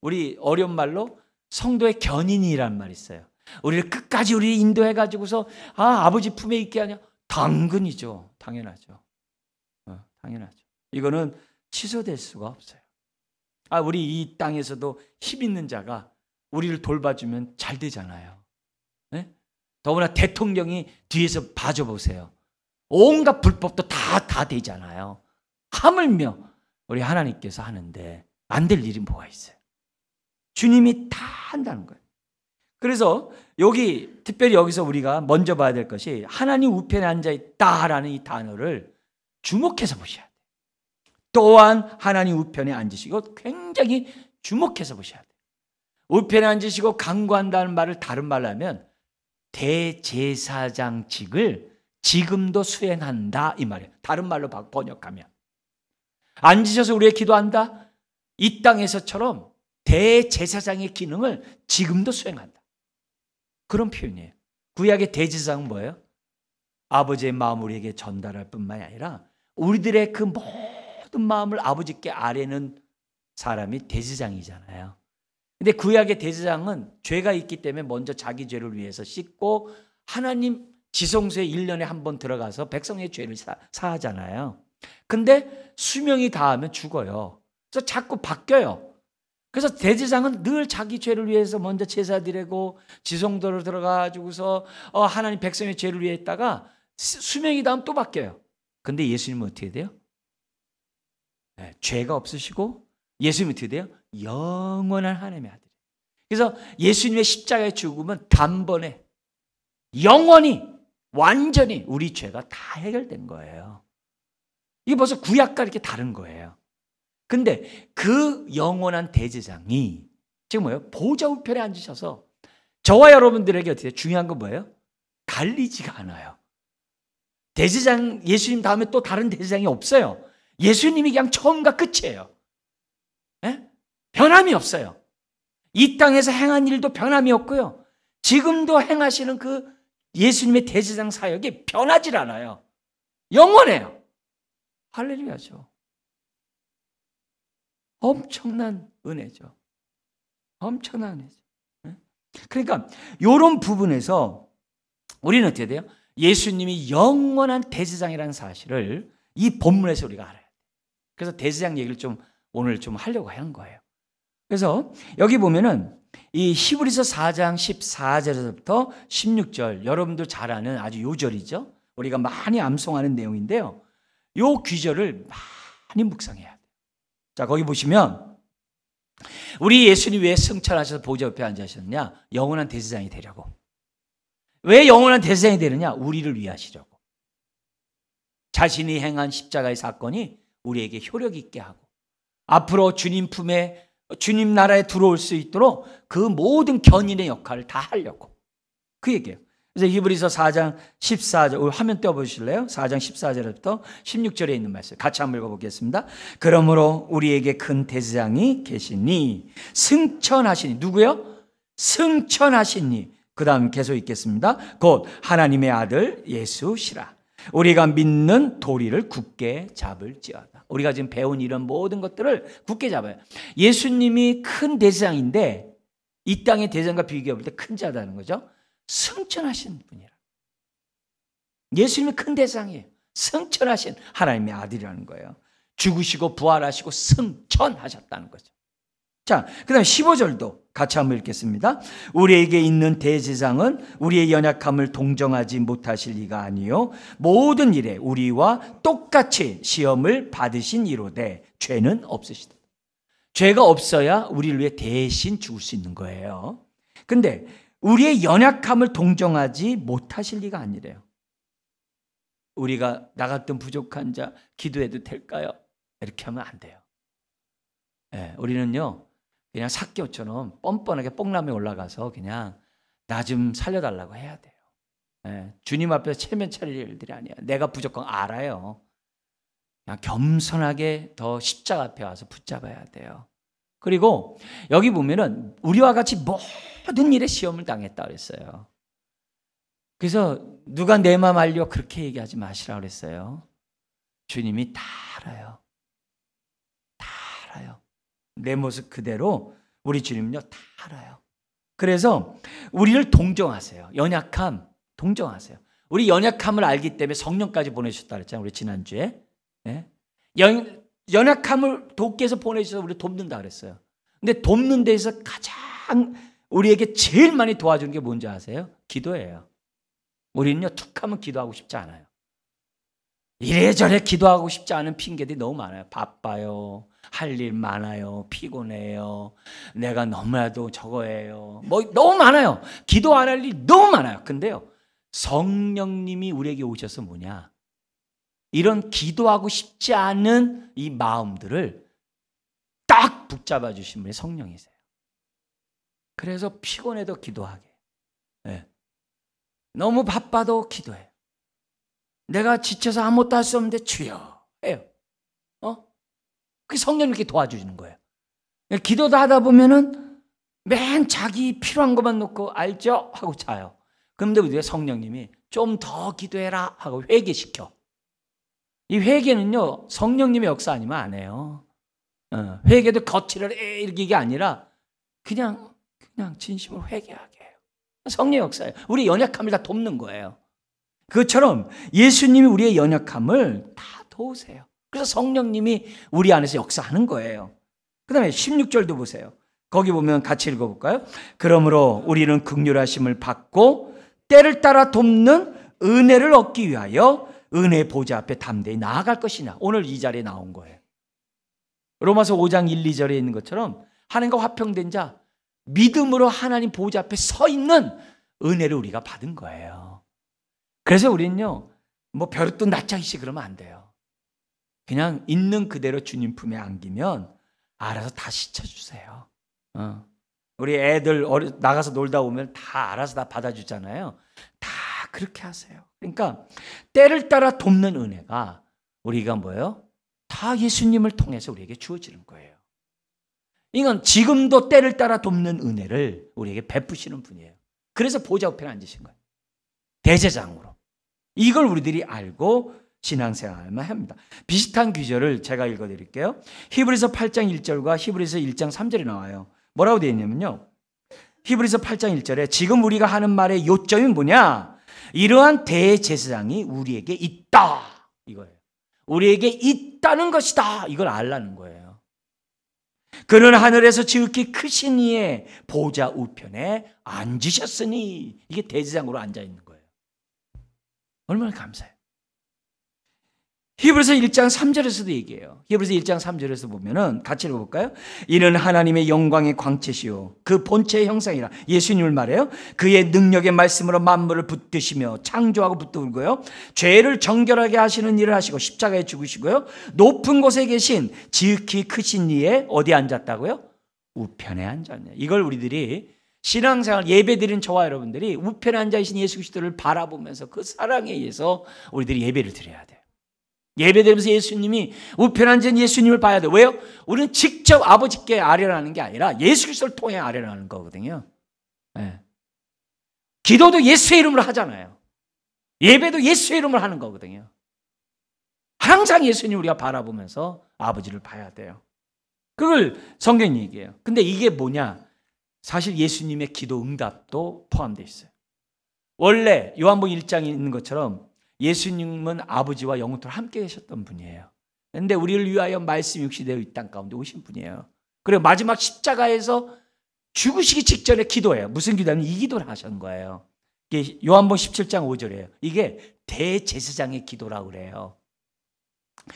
우리 어려운 말로 성도의 견인이라는 말이 있어요. 우리를 끝까지 우리 인도해가지고서 아버지 품에 있게 하냐? 당근이죠. 당연하죠. 당연하죠. 이거는 취소될 수가 없어요. 우리 이 땅에서도 힘 있는 자가 우리를 돌봐주면 잘 되잖아요. 네? 더구나 대통령이 뒤에서 봐줘보세요. 온갖 불법도 다 되잖아요. 하물며 우리 하나님께서 하는데 안 될 일이 뭐가 있어요? 주님이 다 한다는 거예요. 그래서 특별히 여기서 우리가 먼저 봐야 될 것이 하나님 우편에 앉아있다라는 이 단어를 주목해서 보셔야 돼요. 또한 하나님 우편에 앉으시고 굉장히 주목해서 보셔야 돼요. 우편에 앉으시고 간구한다는 말을 다른 말로 하면 대제사장직을 지금도 수행한다 이 말이에요. 다른 말로 번역하면 앉으셔서 우리의 기도한다. 이 땅에서처럼 대제사장의 기능을 지금도 수행한다. 그런 표현이에요. 구약의 대제사장은 뭐예요? 아버지의 마음을 우리에게 전달할 뿐만이 아니라 우리들의 그 모든 마음을 아버지께 아뢰는 사람이 대제사장이잖아요. 근데 구약의 대제사장은 죄가 있기 때문에 먼저 자기 죄를 위해서 씻고 하나님 지성소에 1년에 한 번 들어가서 백성의 죄를 사하잖아요. 근데 수명이 다하면 죽어요. 그래서 자꾸 바뀌어요. 그래서 대제사장은 늘 자기 죄를 위해서 먼저 제사 드리고 지성소로 들어가지고서 하나님 백성의 죄를 위해 했다가 수명이 다음 또 바뀌어요. 근데 예수님은 어떻게 돼요? 죄가 없으시고 예수님은 어떻게 돼요? 영원한 하나님의 아들. 그래서 예수님의 십자가의 죽음은 단번에 영원히 완전히 우리 죄가 다 해결된 거예요. 이게 벌써 구약과 이렇게 다른 거예요. 근데 그 영원한 대제사장이 지금 뭐예요? 보좌 우편에 앉으셔서 저와 여러분들에게 어떻게 중요한 건 뭐예요? 갈리지가 않아요. 대제사장 예수님 다음에 또 다른 대제사장이 없어요. 예수님이 그냥 처음과 끝이에요. 변함이 없어요. 이 땅에서 행한 일도 변함이 없고요. 지금도 행하시는 그 예수님의 대제사장 사역이 변하질 않아요. 영원해요. 할렐루야죠. 엄청난 은혜죠. 엄청난 은혜죠. 그러니까 이런 부분에서 우리는 어떻게 돼요? 예수님이 영원한 대제사장이라는 사실을 이 본문에서 우리가 알아야 돼요. 그래서 대제사장 얘기를 오늘 좀 하려고 한 거예요. 그래서 여기 보면은 이 히브리서 4장 14절에서부터 16절 여러분들 잘 아는 아주 요절이죠. 우리가 많이 암송하는 내용인데요. 요 귀절을 많이 묵상해야 돼요. 자, 거기 보시면 우리 예수님 왜 승천하셔서 보좌 옆에 앉으셨느냐? 영원한 대제사장이 되려고. 왜 영원한 대제사장이 되느냐? 우리를 위하시려고. 자신이 행한 십자가의 사건이 우리에게 효력 있게 하고 앞으로 주님 품에 주님 나라에 들어올 수 있도록 그 모든 견인의 역할을 다 하려고 그 얘기예요. 그래서 히브리서 4장 14절 화면 띄워보실래요? 4장 14절부터 16절에 있는 말씀 같이 한번 읽어보겠습니다. 그러므로 우리에게 큰 대제사장이 계시니 승천하시니 누구요? 승천하시니 그 다음 계속 읽겠습니다. 곧 하나님의 아들 예수시라. 우리가 믿는 도리를 굳게 잡을지어다. 우리가 지금 배운 이런 모든 것들을 굳게 잡아요. 예수님이 큰 대제사장인데 이 땅의 대제사장과 비교해 볼 때 큰 자다는 거죠. 승천하신 분이라. 예수님이 큰 대상이에요. 승천하신 하나님의 아들이라는 거예요. 죽으시고 부활하시고 승천하셨다는 거죠. 자, 그 다음에 15절도 같이 한번 읽겠습니다. 우리에게 있는 대제사장은 우리의 연약함을 동정하지 못하실 리가 아니요 모든 일에 우리와 똑같이 시험을 받으신 이로되 죄는 없으시다. 죄가 없어야 우리를 위해 대신 죽을 수 있는 거예요. 근데 우리의 연약함을 동정하지 못하실 리가 아니래요. 우리가 나 같은 부족한 자 기도해도 될까요? 이렇게 하면 안 돼요. 네, 우리는요 그냥 삭개오처럼 뻔뻔하게 뽕남에 올라가서 그냥 나 좀 살려달라고 해야 돼요. 네, 주님 앞에서 체면 차릴 일들이 아니에요. 내가 부족한 거 알아요. 그냥 겸손하게 더 십자가 앞에 와서 붙잡아야 돼요. 그리고 여기 보면은 우리와 같이 모든 일에 시험을 당했다 그랬어요. 그래서 누가 내 마음 알려 그렇게 얘기하지 마시라 그랬어요. 주님이 다 알아요. 다 알아요. 내 모습 그대로 우리 주님은요 다 알아요. 그래서 우리를 동정하세요. 연약함 동정하세요. 우리 연약함을 알기 때문에 성령까지 보내주셨다 그랬잖아요. 우리 지난주에. 네? 연약함을 돕기 위해서 보내주셔서 우리를 돕는다 그랬어요. 근데 돕는 데서 가장 우리에게 제일 많이 도와주는 게 뭔지 아세요? 기도예요. 우리는요 툭하면 기도하고 싶지 않아요. 이래저래 기도하고 싶지 않은 핑계들이 너무 많아요. 바빠요. 할 일 많아요. 피곤해요. 내가 너무나도 저거예요. 뭐 너무 많아요. 기도 안 할 일 너무 많아요. 근데요 성령님이 우리에게 오셔서 뭐냐? 이런 기도하고 싶지 않은 이 마음들을 딱 붙잡아 주신 분이 성령이세요. 그래서 피곤해도 기도하게. 네. 너무 바빠도 기도해요. 내가 지쳐서 아무것도 할 수 없는데 주여 해요. 그게 성령님께 도와주시는 거예요. 기도도 하다 보면은 맨 자기 필요한 것만 놓고 알죠? 하고 자요. 그런데 우리가 성령님이 좀 더 기도해라 하고 회개시켜. 이 회개는요 성령님의 역사 아니면 안 해요. 회개도 거칠을 이게 아니라 그냥 진심으로 회개하게 해요. 성령의 역사예요. 우리 연약함을 다 돕는 거예요. 그것처럼 예수님이 우리의 연약함을 다 도우세요. 그래서 성령님이 우리 안에서 역사하는 거예요. 그 다음에 16절도 보세요. 거기 보면 같이 읽어볼까요? 그러므로 우리는 긍휼하심을 받고 때를 따라 돕는 은혜를 얻기 위하여 은혜 보좌 앞에 담대히 나아갈 것이냐. 오늘 이 자리에 나온 거예요. 로마서 5장 1, 2절에 있는 것처럼 하나님과 화평된 자, 믿음으로 하나님 보좌 앞에 서 있는 은혜를 우리가 받은 거예요. 그래서 우리는요, 뭐 벼룩도 낯짝이시 그러면 안 돼요. 그냥 있는 그대로 주님 품에 안기면 알아서 다 씻어주세요. 우리 애들 나가서 놀다 오면 다 알아서 다 받아주잖아요. 다 그렇게 하세요. 그러니까 때를 따라 돕는 은혜가 우리가 뭐예요? 다 예수님을 통해서 우리에게 주어지는 거예요. 이건 지금도 때를 따라 돕는 은혜를 우리에게 베푸시는 분이에요. 그래서 보좌 우편에 앉으신 거예요. 대제장으로. 이걸 우리들이 알고 신앙생활만 합니다. 비슷한 구절을 제가 읽어드릴게요. 히브리서 8장 1절과 히브리서 1장 3절에 나와요. 뭐라고 되어 있냐면요. 히브리서 8장 1절에 지금 우리가 하는 말의 요점이 뭐냐? 이러한 대제사장이 우리에게 있다. 이거예요. 우리에게 있다는 것이다. 이걸 알라는 거예요. 그는 하늘에서 지극히 크신 이의 보좌 우편에 앉으셨으니 이게 대제사장으로 앉아 있는 거예요. 얼마나 감사해요. 히브리서 1장 3절에서도 얘기해요. 히브리서 1장 3절에서 보면은 같이 읽어볼까요? 이는 하나님의 영광의 광채시요 그 본체의 형상이라. 예수님을 말해요. 그의 능력의 말씀으로 만물을 붙드시며 창조하고 붙들고요, 죄를 정결하게 하시는 일을 하시고 십자가에 죽으시고요, 높은 곳에 계신 지극히 크신 이에 어디 앉았다고요? 우편에 앉았냐. 이걸 우리들이 신앙생활 예배드리는 저와 여러분들이 우편에 앉아계신 예수 그리스도를 바라보면서 그 사랑에 의해서 우리들이 예배를 드려야 돼요. 예배드리면서 예수님이 우편에 앉은 예수님을 봐야 돼요. 왜요? 우리는 직접 아버지께 아뢰라는 게 아니라 예수 그리스도를 통해 아뢰라는 거거든요. 네. 기도도 예수의 이름으로 하잖아요. 예배도 예수의 이름으로 하는 거거든요. 항상 예수님 우리가 바라보면서 아버지를 봐야 돼요. 그걸 성경이 얘기해요. 근데 이게 뭐냐? 사실 예수님의 기도 응답도 포함되어 있어요. 원래 요한복음 1장에 있는 것처럼 예수님은 아버지와 영원토록 함께 계셨던 분이에요. 그런데 우리를 위하여 말씀이 육신되어 이 땅 가운데 오신 분이에요. 그리고 마지막 십자가에서 죽으시기 직전에 기도해요. 무슨 기도냐면 이 기도를 하신 거예요. 이게 요한복음 17장 5절이에요. 이게 대제사장의 기도라고 그래요.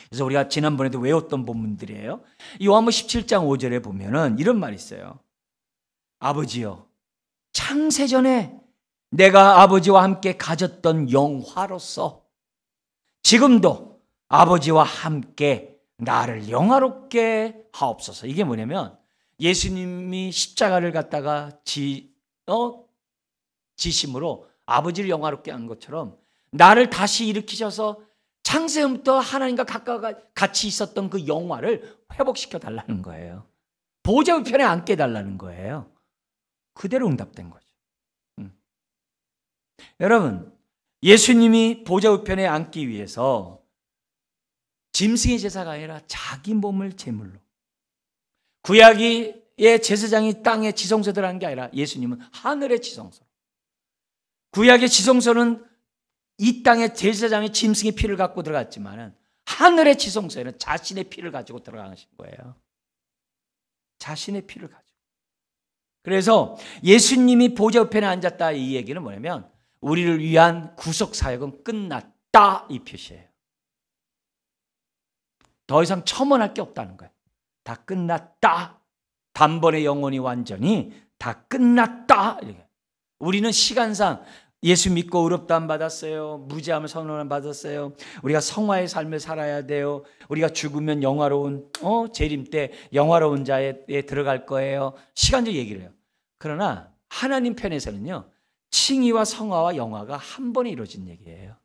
그래서 우리가 지난번에도 외웠던 본문들이에요. 요한복음 17장 5절에 보면은 이런 말이 있어요. 아버지여, 창세전에 내가 아버지와 함께 가졌던 영화로서 지금도 아버지와 함께 나를 영화롭게 하옵소서. 이게 뭐냐면 예수님이 십자가를 갖다가 지심으로 아버지를 영화롭게 한 것처럼 나를 다시 일으키셔서 창세전부터 하나님과 같이 있었던 그 영화를 회복시켜 달라는 거예요. 보좌 우편에 앉게 달라는 거예요. 그대로 응답된 거죠. 여러분, 예수님이 보좌 우편에 앉기 위해서 짐승의 제사가 아니라 자기 몸을 제물로, 구약의 제사장이 땅에 지성소 들어간 게 아니라 예수님은 하늘의 지성소, 구약의 지성소는 이 땅에 제사장이 짐승의 피를 갖고 들어갔지만 하늘의 지성소에는 자신의 피를 가지고 들어가신 거예요. 자신의 피를 가지고. 그래서 예수님이 보좌 우편에 앉았다, 이 얘기는 뭐냐면 우리를 위한 구속 사역은 끝났다, 이 표시예요. 더 이상 첨언할 게 없다는 거예요. 다 끝났다. 단번에 영원히 완전히 다 끝났다. 이렇게. 우리는 시간상 예수 믿고 의롭다함 받았어요. 무죄함을 선언함 받았어요. 우리가 성화의 삶을 살아야 돼요. 우리가 죽으면 영화로운 재림 때 영화로운 자에 들어갈 거예요. 시간적 얘기를 해요. 그러나 하나님 편에서는요, 칭의와 성화와 영화가 한 번에 이루어진 얘기예요.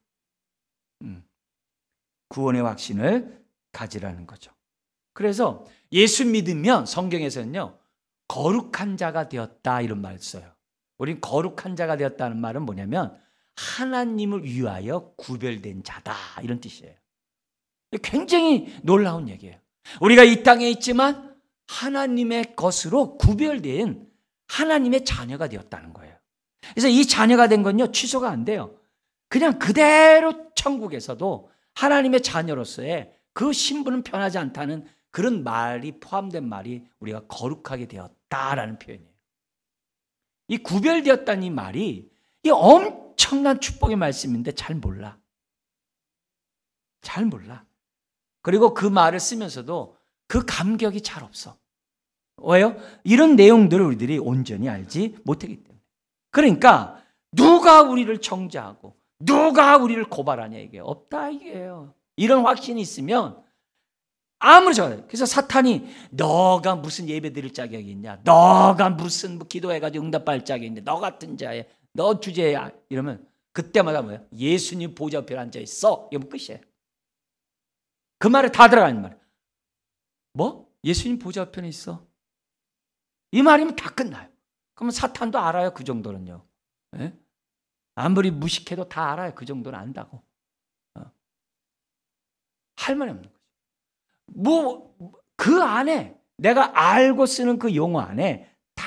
구원의 확신을 가지라는 거죠. 그래서 예수 믿으면 성경에서는요, 거룩한 자가 되었다, 이런 말을 써요. 우린 거룩한 자가 되었다는 말은 뭐냐면 하나님을 위하여 구별된 자다, 이런 뜻이에요. 굉장히 놀라운 얘기예요. 우리가 이 땅에 있지만 하나님의 것으로 구별된 하나님의 자녀가 되었다는 거예요. 그래서 이 자녀가 된 건요, 취소가 안 돼요. 그냥 그대로 천국에서도 하나님의 자녀로서의 그 신분은 변하지 않다는 그런 말이 포함된 말이 우리가 거룩하게 되었다라는 표현이에요. 이 구별되었다는 이 말이 이 엄청난 축복의 말씀인데 잘 몰라. 잘 몰라. 그리고 그 말을 쓰면서도 그 감격이 잘 없어. 왜요? 이런 내용들을 우리들이 온전히 알지 못하기 때문에. 그러니까 누가 우리를 정죄하고 누가 우리를 고발하냐, 이게 없다, 이게요. 이런 확신이 있으면 아무리 좋아요. 그래서 사탄이 너가 무슨 예배 드릴 자격이 있냐, 너가 무슨 기도해가지고 응답받을 자격이 있냐, 너 같은 자야, 너 주제야, 이러면 그때마다 뭐예요? 예수님 보좌 옆에 앉아있어, 이러면 끝이에요. 그 말에 다 들어가는 말이에요. 뭐? 예수님 보좌 옆에 있어? 이 말이면 다 끝나요. 그러면 사탄도 알아요, 그 정도는요. 예? 아무리 무식해도 다 알아요, 그 정도는 안다고. 할 말이 없는 거죠. 그 안에 내가 알고 쓰는 그 용어 안에 다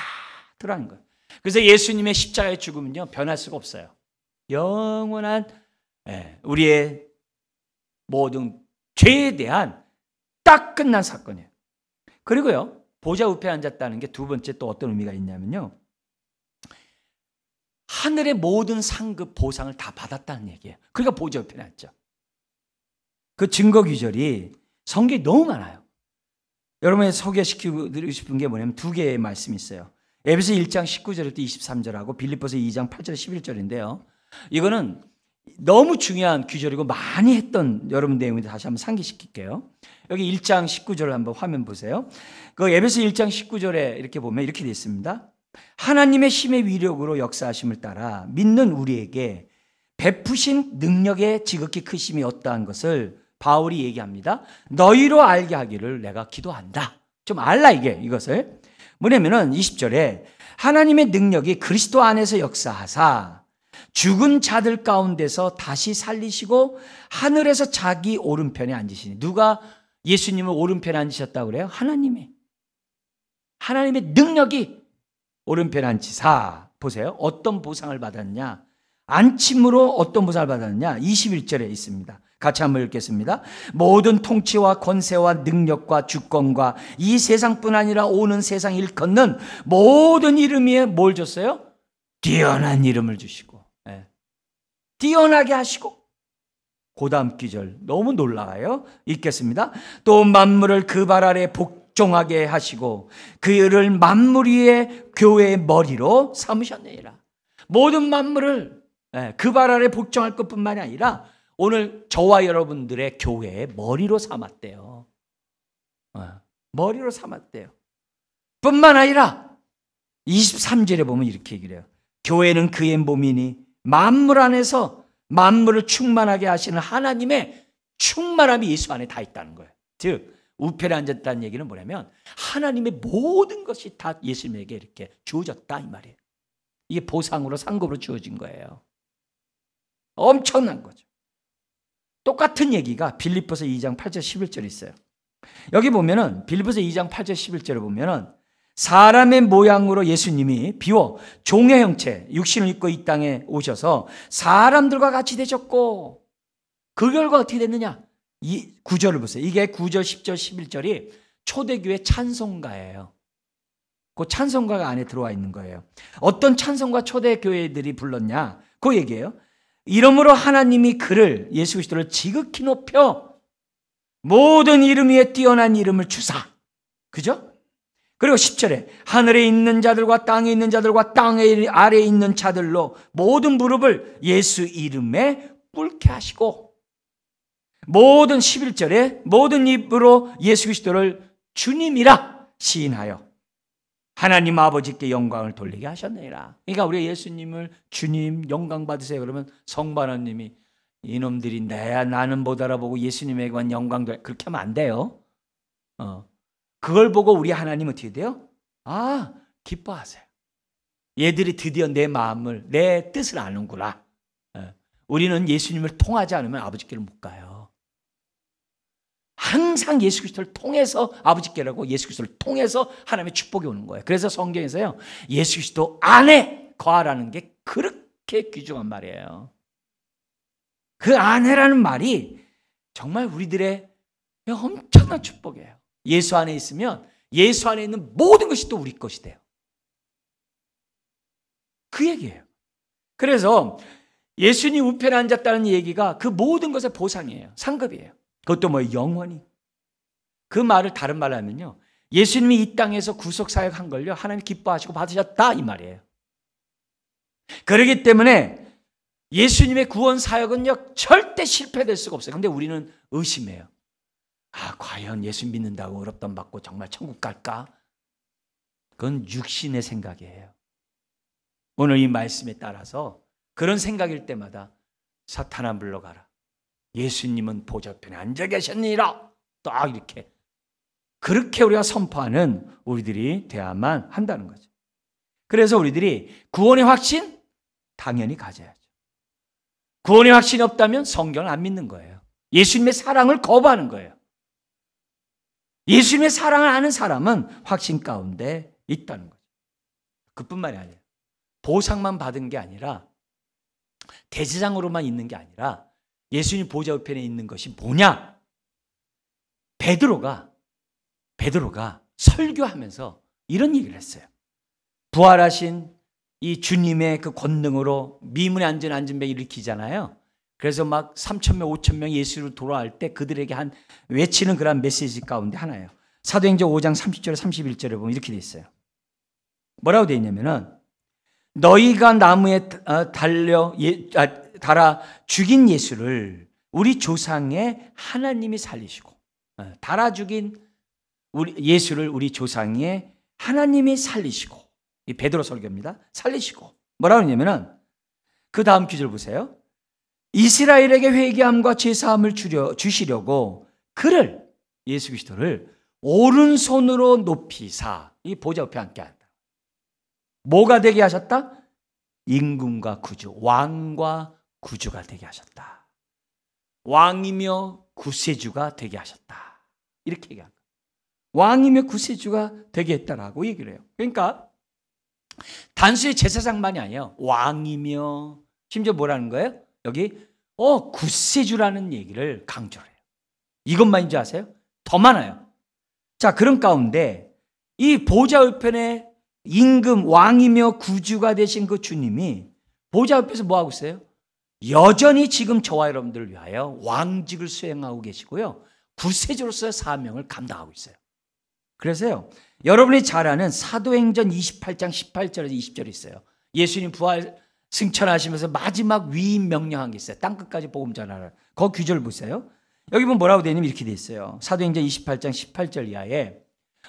들어가는 거예요. 그래서 예수님의 십자가의 죽음은요, 변할 수가 없어요. 영원한 우리의 모든 죄에 대한 딱 끝난 사건이에요. 그리고요, 보좌 우편에 앉았다는 게 두 번째 또 어떤 의미가 있냐면요, 하늘의 모든 상급 보상을 다 받았다는 얘기예요. 그러니까 보좌 우편에 앉죠. 그 증거 규절이 성경에 너무 많아요. 여러분이 소개시키고 드리고 싶은 게 뭐냐면 두 개의 말씀이 있어요. 에베소 1장 19절부터 23절하고 빌립보서 2장 8절 11절인데요. 이거는 너무 중요한 규절이고 많이 했던 여러분 내용인데 다시 한번 상기시킬게요. 여기 1장 19절을 한번 화면 보세요. 그 에베소 1장 19절에 이렇게 보면 이렇게 되어 있습니다. 하나님의 힘의 위력으로 역사하심을 따라 믿는 우리에게 베푸신 능력의 지극히 크심이 어떠한 것을 바울이 얘기합니다. 너희로 알게 하기를 내가 기도한다. 좀 알라 이것을. 뭐냐면은 20절에 하나님의 능력이 그리스도 안에서 역사하사 죽은 자들 가운데서 다시 살리시고 하늘에서 자기 오른편에 앉으시니. 누가 예수님을 오른편에 앉으셨다고 그래요? 하나님의 능력이 오른편에 앉히사. 보세요. 어떤 보상을 받았냐? 안침으로 어떤 보상을 받았느냐? 21절에 있습니다. 같이 한번 읽겠습니다. 모든 통치와 권세와 능력과 주권과 이 세상뿐 아니라 오는 세상 일컫는 모든 이름 위에 뭘 줬어요? 뛰어난 이름을 주시고, 뛰어나게 하시고. 그 다음 기절 너무 놀라워요. 읽겠습니다. 또 만물을 그 발 아래 복종하게 하시고 그를 만물 위에 교회의 머리로 삼으셨느니라. 모든 만물을 그 발 아래 복종할 것뿐만이 아니라 오늘 저와 여러분들의 교회의 머리로 삼았대요. 머리로 삼았대요. 뿐만 아니라 23절에 보면 이렇게 얘기를 해요. 교회는 그의 몸이니 만물 안에서 만물을 충만하게 하시는 하나님의 충만함이 예수 안에 다 있다는 거예요. 즉 우편에 앉았다는 얘기는 뭐냐면 하나님의 모든 것이 다 예수님에게 이렇게 주어졌다 이 말이에요. 이게 보상으로 상급으로 주어진 거예요. 엄청난 거죠. 똑같은 얘기가 빌립보서 2장 8절 11절에 있어요. 여기 보면은 빌립보서 2장 8절 11절에 보면은 사람의 모양으로 예수님이 비워 종의 형체 육신을 입고 이 땅에 오셔서 사람들과 같이 되셨고 그 결과 어떻게 됐느냐? 이 9절을 보세요. 이게 9절 10절 11절이 초대교회 찬송가예요. 그 찬송가가 안에 들어와 있는 거예요. 어떤 찬송가 초대교회들이 불렀냐? 그 얘기예요. 이러므로 하나님이 그를 예수 그리스도를 지극히 높여 모든 이름 위에 뛰어난 이름을 주사. 그죠? 그리고 10절에 하늘에 있는 자들과 땅에 있는 자들과 땅 아래에 있는 자들로 모든 무릎을 예수 이름에 꿇게 하시고 모든 11절에 모든 입으로 예수 그리스도를 주님이라 시인하여 하나님 아버지께 영광을 돌리게 하셨느니라. 그러니까 우리 예수님을 주님 영광 받으세요. 그러면 성반원님이 이놈들이 나는 못 알아보고 예수님에게만 영광도 그렇게 하면 안 돼요. 그걸 보고 우리 하나님은 어떻게 돼요? 기뻐하세요. 얘들이 드디어 내 마음을 내 뜻을 아는구나. 우리는 예수님을 통하지 않으면 아버지께를 못 가요. 항상 예수 그리스도를 통해서 아버지께라고 예수 그리스도를 통해서 하나님의 축복이 오는 거예요. 그래서 성경에서요 예수 그리스도 안에 거하라는 게 그렇게 귀중한 말이에요. 그 안에라는 말이 정말 우리들의 엄청난 축복이에요. 예수 안에 있으면 예수 안에 있는 모든 것이 또 우리 것이 돼요. 그 얘기예요. 그래서 예수님 우편에 앉았다는 얘기가 그 모든 것의 보상이에요. 상급이에요. 그것도 영원히. 그 말을 다른 말로 하면요 예수님이 이 땅에서 구속사역 한 걸요 하나님 기뻐하시고 받으셨다 이 말이에요. 그렇기 때문에 예수님의 구원사역은요 절대 실패될 수가 없어요. 근데 우리는 의심해요. 과연 예수 믿는다고 의롭다함 받고 정말 천국 갈까? 그건 육신의 생각이에요. 오늘 이 말씀에 따라서 그런 생각일 때마다 사탄아 물러가라. 예수님은 보좌편에 앉아 계셨느니라. 딱 이렇게 그렇게 우리가 선포하는 우리들이 돼야만 한다는 거죠. 그래서 우리들이 구원의 확신 당연히 가져야죠. 구원의 확신이 없다면 성경을 안 믿는 거예요. 예수님의 사랑을 거부하는 거예요. 예수님의 사랑을 아는 사람은 확신 가운데 있다는 거죠. 그뿐만이 아니에요. 보상만 받은 게 아니라 대제사장으로만 있는 게 아니라 예수님 보좌 우편에 있는 것이 뭐냐? 베드로가 설교하면서 이런 얘기를 했어요. 부활하신 이 주님의 그 권능으로 미문에 앉은 배 일으키잖아요. 그래서 막 3,000명, 5,000명 예수로 돌아갈 때 그들에게 한 외치는 그런 메시지 가운데 하나예요. 사도행전 5장 30절에 31절에 보면 이렇게 돼 있어요. 뭐라고 돼 있냐면은 너희가 나무에 달아 죽인 예수를 우리 조상의 하나님이 살리시고, 달아 죽인 예수를 우리 조상의 하나님이 살리시고, 이 베드로 설교입니다. 살리시고 뭐라고 하냐면은 그 다음 구절 보세요. 이스라엘에게 회개함과 죄사함을 주시려고 그를, 예수 그리스도를 오른손으로 높이사, 이 보좌 옆에 앉게 한다. 뭐가 되게 하셨다? 임금과 구주, 왕과 구주가 되게 하셨다. 왕이며 구세주가 되게 하셨다. 이렇게 얘기합니다. 왕이며 구세주가 되게 했다라고 얘기를 해요. 그러니까 단순히 제사장만이 아니에요. 왕이며, 심지어 뭐라는 거예요? 여기 구세주라는 얘기를 강조를 해요. 이것만인 줄 아세요? 더 많아요. 자, 그런 가운데 이 보좌 우편에 임금, 왕이며 구주가 되신 그 주님이 보좌 옆에서 뭐하고 있어요? 여전히 지금 저와 여러분들을 위하여 왕직을 수행하고 계시고요, 구세주로서의 사명을 감당하고 있어요. 그래서요, 여러분이 잘 아는 사도행전 28장 18절에서 20절이 있어요. 예수님 부활 승천하시면서 마지막 위임 명령한 게 있어요. 땅끝까지 복음 전하라. 그 규절 보세요. 여기 보면 뭐라고 되어 있냐면 이렇게 되어 있어요. 사도행전 28장 18절 이하에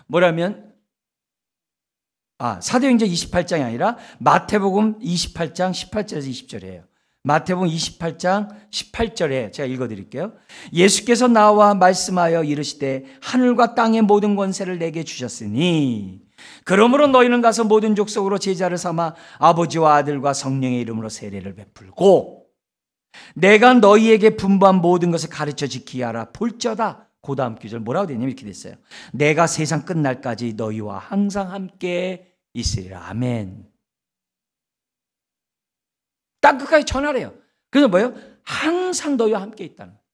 뭐라면, 사도행전 28장이 아니라 마태복음 28장 18절에서 20절이에요. 마태복음 28장 18절에 제가 읽어드릴게요. 예수께서 나와 말씀하여 이르시되 하늘과 땅의 모든 권세를 내게 주셨으니 그러므로 너희는 가서 모든 족속으로 제자를 삼아 아버지와 아들과 성령의 이름으로 세례를 베풀고 내가 너희에게 분부한 모든 것을 가르쳐 지키게 하라. 볼지어다. 그 다음 구절 뭐라고 되냐면 이렇게 됐어요. 내가 세상 끝날까지 너희와 항상 함께 있으리라. 아멘. 땅끝까지 전하래요. 그래서 뭐예요? 항상 너희와 함께 있다는 거예요.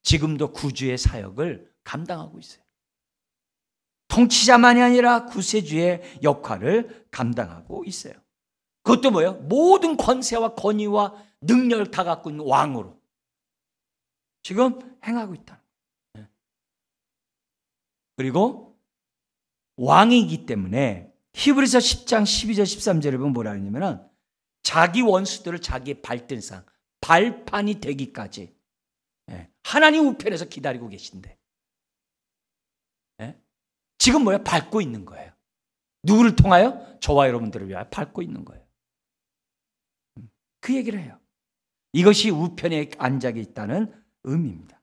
지금도 구주의 사역을 감당하고 있어요. 통치자만이 아니라 구세주의 역할을 감당하고 있어요. 그것도 뭐예요? 모든 권세와 권위와 능력을 다 갖고 있는 왕으로 지금 행하고 있다. 그리고 왕이기 때문에 히브리서 10장 12절 13절에 보면 뭐라 하냐면은 자기 원수들을 자기의 발등상, 발판이 되기까지 하나님 우편에서 기다리고 계신데 지금 뭐야? 밟고 있는 거예요. 누구를 통하여? 저와 여러분들을 위하여 밟고 있는 거예요. 그 얘기를 해요. 이것이 우편에 앉아 있다는 의미입니다.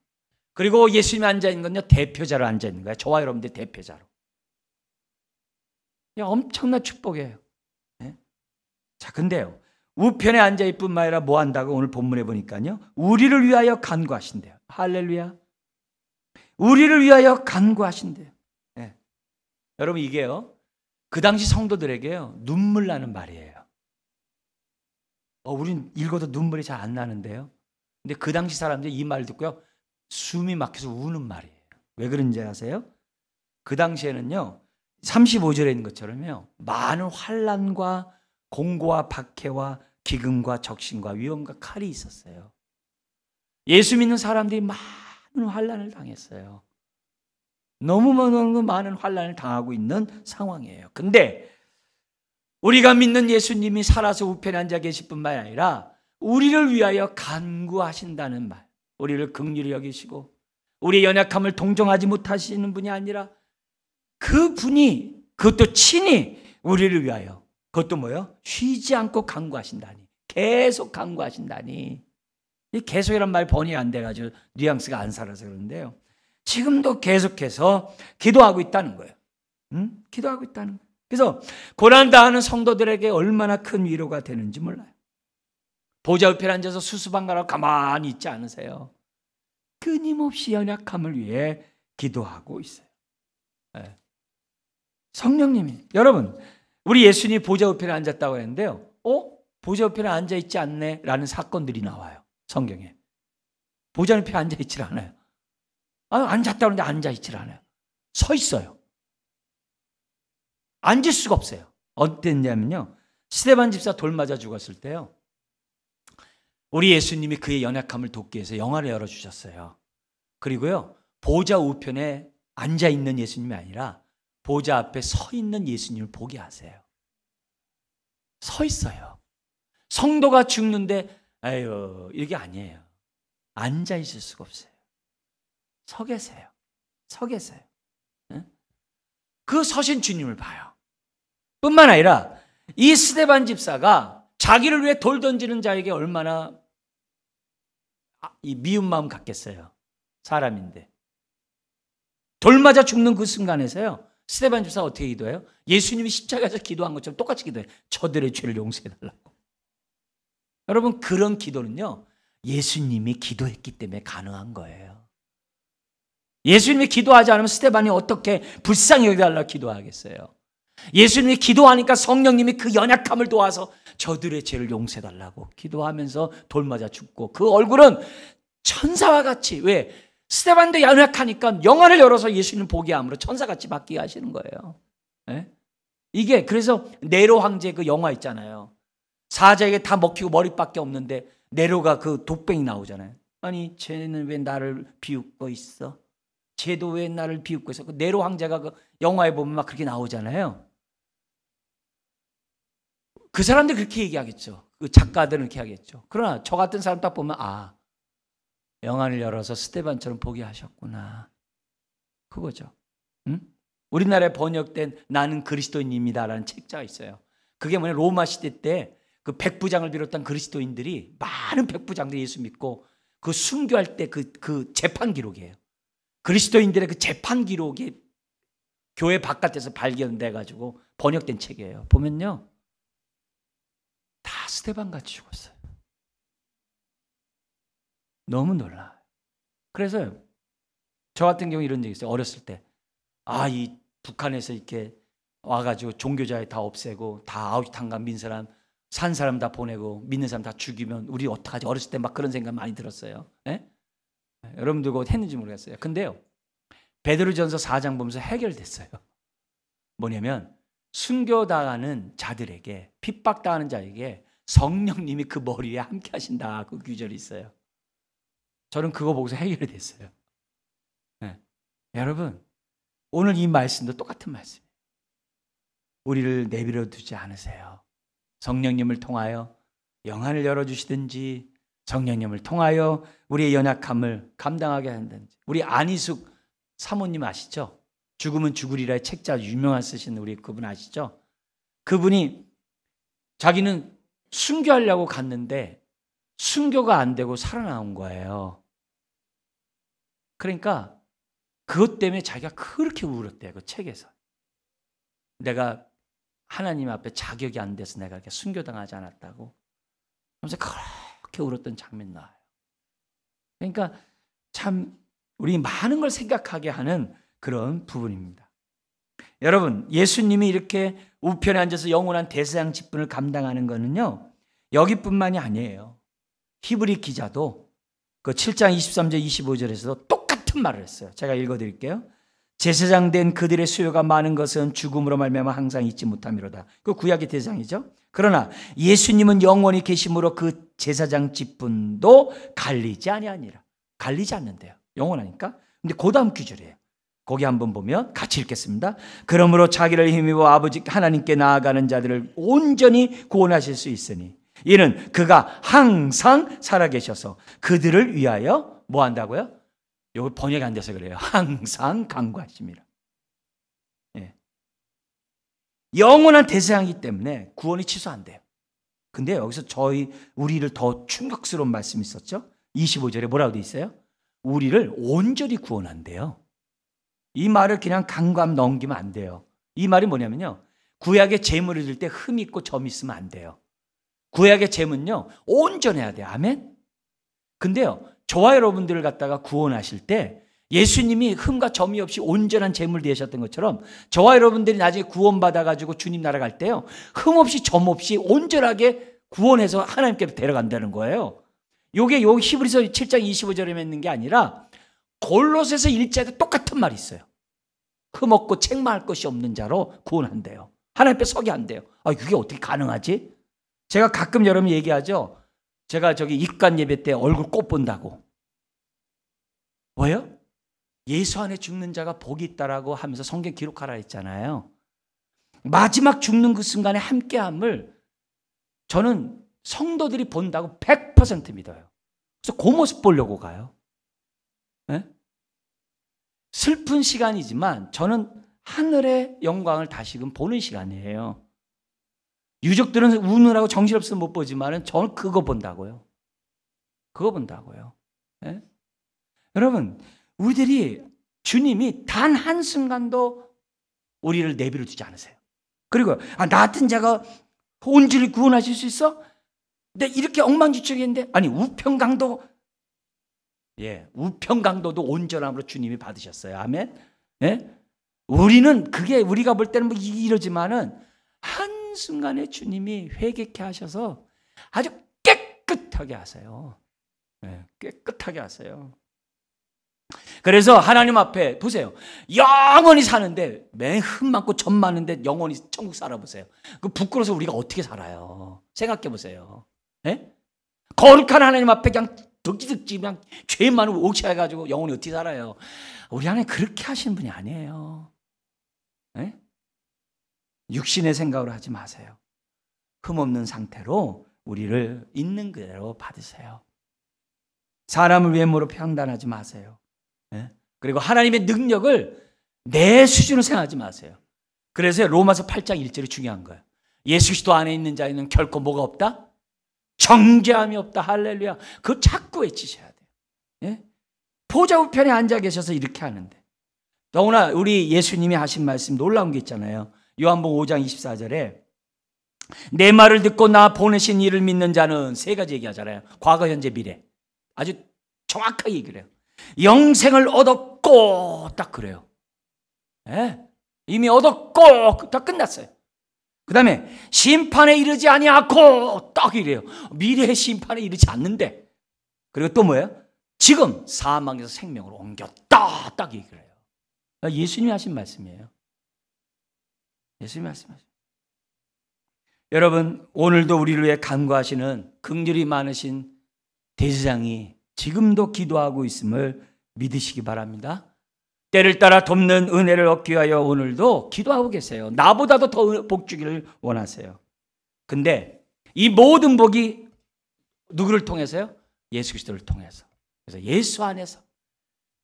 그리고 예수님이 앉아 있는 건요, 대표자로 앉아 있는 거예요. 저와 여러분들 대표자로. 엄청난 축복이에요. 자, 근데요, 우편에 앉아 있을 뿐만 아니라 뭐 한다고 오늘 본문에 보니까요, 우리를 위하여 간구하신대요. 할렐루야. 우리를 위하여 간구하신대요. 여러분, 이게요, 그 당시 성도들에게요, 눈물 나는 말이에요. 우린 읽어도 눈물이 잘 안 나는데요. 근데 그 당시 사람들이 이 말을 듣고요, 숨이 막혀서 우는 말이에요. 왜 그런지 아세요? 그 당시에는요, 35절에 있는 것처럼요, 많은 환난과 공고와 박해와 기근과 적신과 위험과 칼이 있었어요. 예수 믿는 사람들이 많은 환난을 당했어요. 너무 많은 환난을 당하고 있는 상황이에요. 근데 우리가 믿는 예수님이 살아서 우편에 앉아 계실 뿐만 아니라 우리를 위하여 간구하신다는 말, 우리를 긍휼히 여기시고 우리의 연약함을 동정하지 못하시는 분이 아니라 그 분이, 그것도 친히 우리를 위하여, 그것도 뭐예요? 쉬지 않고 간구하신다니, 계속 간구하신다니. 이 계속이란 말 번역이 안 돼가지고 뉘앙스가 안 살아서 그러는데요, 지금도 계속해서 기도하고 있다는 거예요. 기도하고 있다는 거예요. 그래서 고난당하는 성도들에게 얼마나 큰 위로가 되는지 몰라요. 보좌 옆에 앉아서 수수방관하고 가만히 있지 않으세요. 끊임없이 연약함을 위해 기도하고 있어요. 성령님이, 여러분, 우리 예수님이 보좌 옆에 앉았다고 했는데요, 보좌 옆에 앉아있지 않네 라는 사건들이 나와요. 성경에. 보좌 옆에 앉아있질 않아요. 앉았다고 하는데 앉아있질 않아요. 서 있어요. 앉을 수가 없어요. 어땠냐면요, 스데반 집사 돌 맞아 죽었을 때요, 우리 예수님이 그의 연약함을 돕기 위해서 영화를 열어주셨어요. 그리고요, 보좌 우편에 앉아있는 예수님이 아니라 보좌 앞에 서 있는 예수님을 보게 하세요. 서 있어요. 성도가 죽는데 아유 이게 아니에요. 앉아 있을 수가 없어요. 서 계세요. 서 계세요. 그 서신 주님을 봐요. 뿐만 아니라 이 스데반 집사가 자기를 위해 돌 던지는 자에게 얼마나 이 미운 마음 갖겠어요. 사람인데. 돌 맞아 죽는 그 순간에서요, 스데반 집사가 어떻게 기도해요? 예수님이 십자가에서 기도한 것처럼 똑같이 기도해요. 저들의 죄를 용서해달라고. 여러분, 그런 기도는요, 예수님이 기도했기 때문에 가능한 거예요. 예수님이 기도하지 않으면 스데반이 어떻게 불쌍히 여겨달라고 기도하겠어요? 예수님이 기도하니까 성령님이 그 연약함을 도와서 저들의 죄를 용서해달라고 기도하면서 돌 맞아 죽고, 그 얼굴은 천사와 같이, 왜? 스데반도 연약하니까 영화를 열어서 예수님 보게 함으로 천사같이 바뀌게 하시는 거예요. 네? 이게 그래서 네로 황제 그 영화 있잖아요. 사자에게 다 먹히고 머리밖에 없는데 네로가 그 독병이 나오잖아요. 아니 쟤는 왜 나를 비웃고 있어? 쟤도 왜 나를 비웃고 있어? 그 네로 황제가 그 영화에 보면 막 그렇게 나오잖아요. 그 사람들 그렇게 얘기하겠죠. 그 작가들은 그렇게 하겠죠. 그러나 저 같은 사람 딱 보면 영안을 열어서 스데반처럼 보게 하셨구나. 그거죠. 응? 우리나라에 번역된 나는 그리스도인입니다라는 책자가 있어요. 그게 뭐냐, 로마 시대 때 그 백부장을 비롯한 그리스도인들이, 많은 백부장들이 예수 믿고 그 순교할 때 그 재판 기록이에요. 그리스도인들의 그 재판 기록이 교회 바깥에서 발견돼 가지고 번역된 책이에요. 보면요, 다 스데반같이 죽었어요. 너무 놀라요. 그래서 저 같은 경우 이런 적이 있어요. 어렸을 때 이 북한에서 이렇게 와가지고 종교자에 다 없애고 다 아우슈탄가 민 사람, 산 사람 다 보내고 믿는 사람 다 죽이면 우리 어떡하지? 어렸을 때 막 그런 생각 많이 들었어요. 네? 여러분들 그거 했는지 모르겠어요. 근데요, 베드로전서 4장 보면서 해결됐어요. 뭐냐면 순교당하는 자들에게, 핍박당하는 자에게 성령님이 그 머리에 함께 하신다, 그 규절이 있어요. 저는 그거 보고서 해결이 됐어요. 네. 여러분, 오늘 이 말씀도 똑같은 말씀이에요. 우리를 내버려 두지 않으세요. 성령님을 통하여 영안을 열어주시든지, 성령님을 통하여 우리의 연약함을 감당하게 한다든지. 우리 안희숙 사모님 아시죠? 죽으면 죽으리라의 책자 유명한 쓰신 우리 그분 아시죠? 그분이 자기는 순교하려고 갔는데 순교가 안 되고 살아나온 거예요. 그러니까 그것 때문에 자기가 그렇게 울었대요. 그 책에서. 내가 하나님 앞에 자격이 안 돼서 내가 이렇게 순교당하지 않았다고. 그러면서 그렇게 울었던 장면이 나와요. 그러니까 참 우리 많은 걸 생각하게 하는 그런 부분입니다. 여러분, 예수님이 이렇게 우편에 앉아서 영원한 대제사장 직분을 감당하는 거는요, 여기뿐만이 아니에요. 히브리 기자도 그 7장 23절 25절에서도 똑같은 말을 했어요. 제가 읽어드릴게요. 제사장 된 그들의 수요가 많은 것은 죽음으로 말미암아 항상 잊지 못함이로다. 그 구약의 대장이죠. 그러나 예수님은 영원히 계심으로 그 제사장 직분도 갈리지 아니하니라. 갈리지 않는데요. 영원하니까. 근데 그 다음 구절이에요. 거기 한번 보면 같이 읽겠습니다. 그러므로 자기를 힘입어 아버지 하나님께 나아가는 자들을 온전히 구원하실 수 있으니 이는 그가 항상 살아계셔서 그들을 위하여 뭐 한다고요? 여기 번역이 안 돼서 그래요. 항상 간구하십니다. 예. 영원한 대제사장이기 때문에 구원이 취소 안 돼요. 근데 여기서 우리를 더 충격스러운 말씀이 있었죠. 25절에 뭐라고 돼 있어요? 우리를 온전히 구원한대요. 이 말을 그냥 간과하면 넘기면 안 돼요. 이 말이 뭐냐면요, 구약의 제물을 드릴 때 흠 있고 점 있으면 안 돼요. 구약의 제물은요 온전해야 돼요. 아멘. 근데요, 저와 여러분들을 갖다가 구원하실 때 예수님이 흠과 점이 없이 온전한 제물 되셨던 것처럼 저와 여러분들이 나중에 구원받아가지고 주님 나라 갈 때요, 흠 없이 점 없이 온전하게 구원해서 하나님께 데려간다는 거예요. 요게 요 히브리서 7장 25절에 있는 게 아니라 골로새서 1장에도 똑같은 말이 있어요. 흠 없고 책망할 것이 없는 자로 구원한대요. 하나님 앞에 서게 한대요. 그게 어떻게 가능하지? 제가 가끔 여러분 얘기하죠. 제가 저기 입관 예배 때 얼굴 꼭 본다고. 뭐예요? 예수 안에 죽는 자가 복이 있다라고 하면서 성경 기록하라 했잖아요. 마지막 죽는 그 순간에 함께함을 저는 성도들이 본다고 100% 믿어요. 그래서 그 모습 보려고 가요. 네? 슬픈 시간이지만 저는 하늘의 영광을 다시금 보는 시간이에요. 유족들은 우느라고 정신없어서 못 보지만 저는 그거 본다고요. 그거 본다고요. 네? 여러분, 우리들이 주님이 단 한순간도 우리를 내버려 두지 않으세요. 그리고 나 같은 자가 온전히 구원하실 수 있어? 근데 이렇게 엉망진창인데, 아니 우평강도, 우평강도도 온전함으로 주님이 받으셨어요. 아멘. 예? 우리는 그게 우리가 볼 때는 뭐 이러지만은 한순간에 주님이 회개케 하셔서 아주 깨끗하게 하세요. 깨끗하게 하세요. 그래서 하나님 앞에 보세요. 영원히 사는데 매 흠 많고 점 많은데 영원히 천국 살아보세요. 그 부끄러워서 우리가 어떻게 살아요? 생각해 보세요. 예? 거룩한 하나님 앞에 그냥 덕지덕지 그냥 죄 많은 옥시해가지고 영원히 어떻게 살아요? 우리 하나님 그렇게 하시는 분이 아니에요. 예? 육신의 생각으로 하지 마세요. 흠없는 상태로 우리를 있는 그대로 받으세요. 사람을 외모로 판단하지 마세요. 예? 그리고 하나님의 능력을 내 수준으로 생각하지 마세요. 그래서 로마서 8장 1절이 중요한 거예요. 예수 그리스도 안에 있는 자에는 결코 뭐가 없다? 정죄함이 없다. 할렐루야. 그거 자꾸 외치셔야 돼요. 예? 보좌 우편에 앉아 계셔서 이렇게 하는데, 더구나 우리 예수님이 하신 말씀 놀라운 게 있잖아요. 요한복음 5장 24절에 내 말을 듣고 나 보내신 이를 믿는 자는 세 가지 얘기하잖아요. 과거, 현재, 미래. 아주 정확하게 얘기를 해요. 영생을 얻었고, 딱 그래요. 예? 이미 얻었고, 다 끝났어요. 그 다음에 심판에 이르지 아니하고, 딱 이래요. 미래의 심판에 이르지 않는데. 그리고 또 뭐예요? 지금 사망에서 생명으로 옮겼다, 딱 얘기를 해요. 예수님이 하신 말씀이에요. 예수님이 하신 말씀. 여러분, 오늘도 우리를 위해 간구하시는 긍휼이 많으신 대제사장이 지금도 기도하고 있음을 믿으시기 바랍니다. 때를 따라 돕는 은혜를 얻기 위하여 오늘도 기도하고 계세요. 나보다도 더 복 주기를 원하세요. 근데 이 모든 복이 누구를 통해서요? 예수 그리스도를 통해서. 그래서 예수 안에서.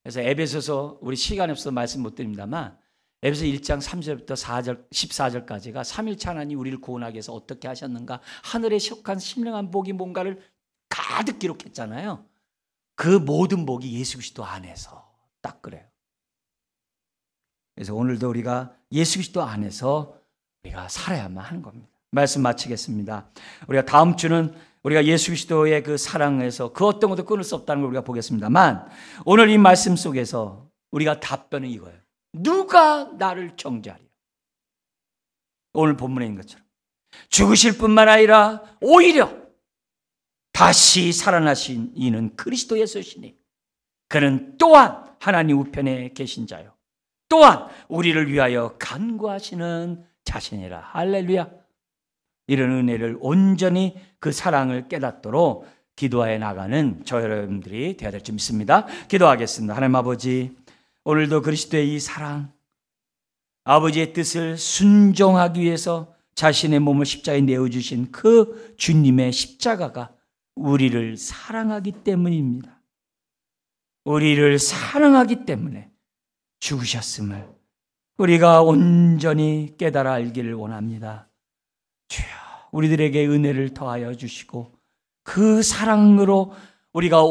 그래서 에베소서, 우리 시간이 없어서 말씀 못 드립니다만, 에베소 1장 3절부터 4절, 14절까지가 삼일체 하나님 우리를 구원하기 위해서 어떻게 하셨는가, 하늘에 속한 신령한 복이 뭔가를 가득 기록했잖아요. 그 모든 복이 예수 그리스도 안에서 딱 그래요. 그래서 오늘도 우리가 예수 그리스도 안에서 우리가 살아야만 하는 겁니다. 말씀 마치겠습니다. 우리가 다음 주는 우리가 예수 그리스도의 그 사랑에서 그 어떤 것도 끊을 수 없다는 걸 우리가 보겠습니다만, 오늘 이 말씀 속에서 우리가 답변은 이거예요. 누가 나를 정죄하리요? 오늘 본문에 있는 것처럼 죽으실 뿐만 아니라 오히려 다시 살아나신 이는 그리스도 예수시니 그는 또한 하나님 우편에 계신 자요, 또한 우리를 위하여 간구하시는 자신이라. 할렐루야. 이런 은혜를 온전히 그 사랑을 깨닫도록 기도하여 나가는 저 여러분들이 되어야 될 줄 믿습니다. 기도하겠습니다. 하나님 아버지, 오늘도 그리스도의 이 사랑, 아버지의 뜻을 순종하기 위해서 자신의 몸을 십자가에 내어주신 그 주님의 십자가가 우리를 사랑하기 때문입니다. 우리를 사랑하기 때문에 죽으셨음을 우리가 온전히 깨달아 알기를 원합니다. 주여, 우리들에게 은혜를 더하여 주시고 그 사랑으로 우리가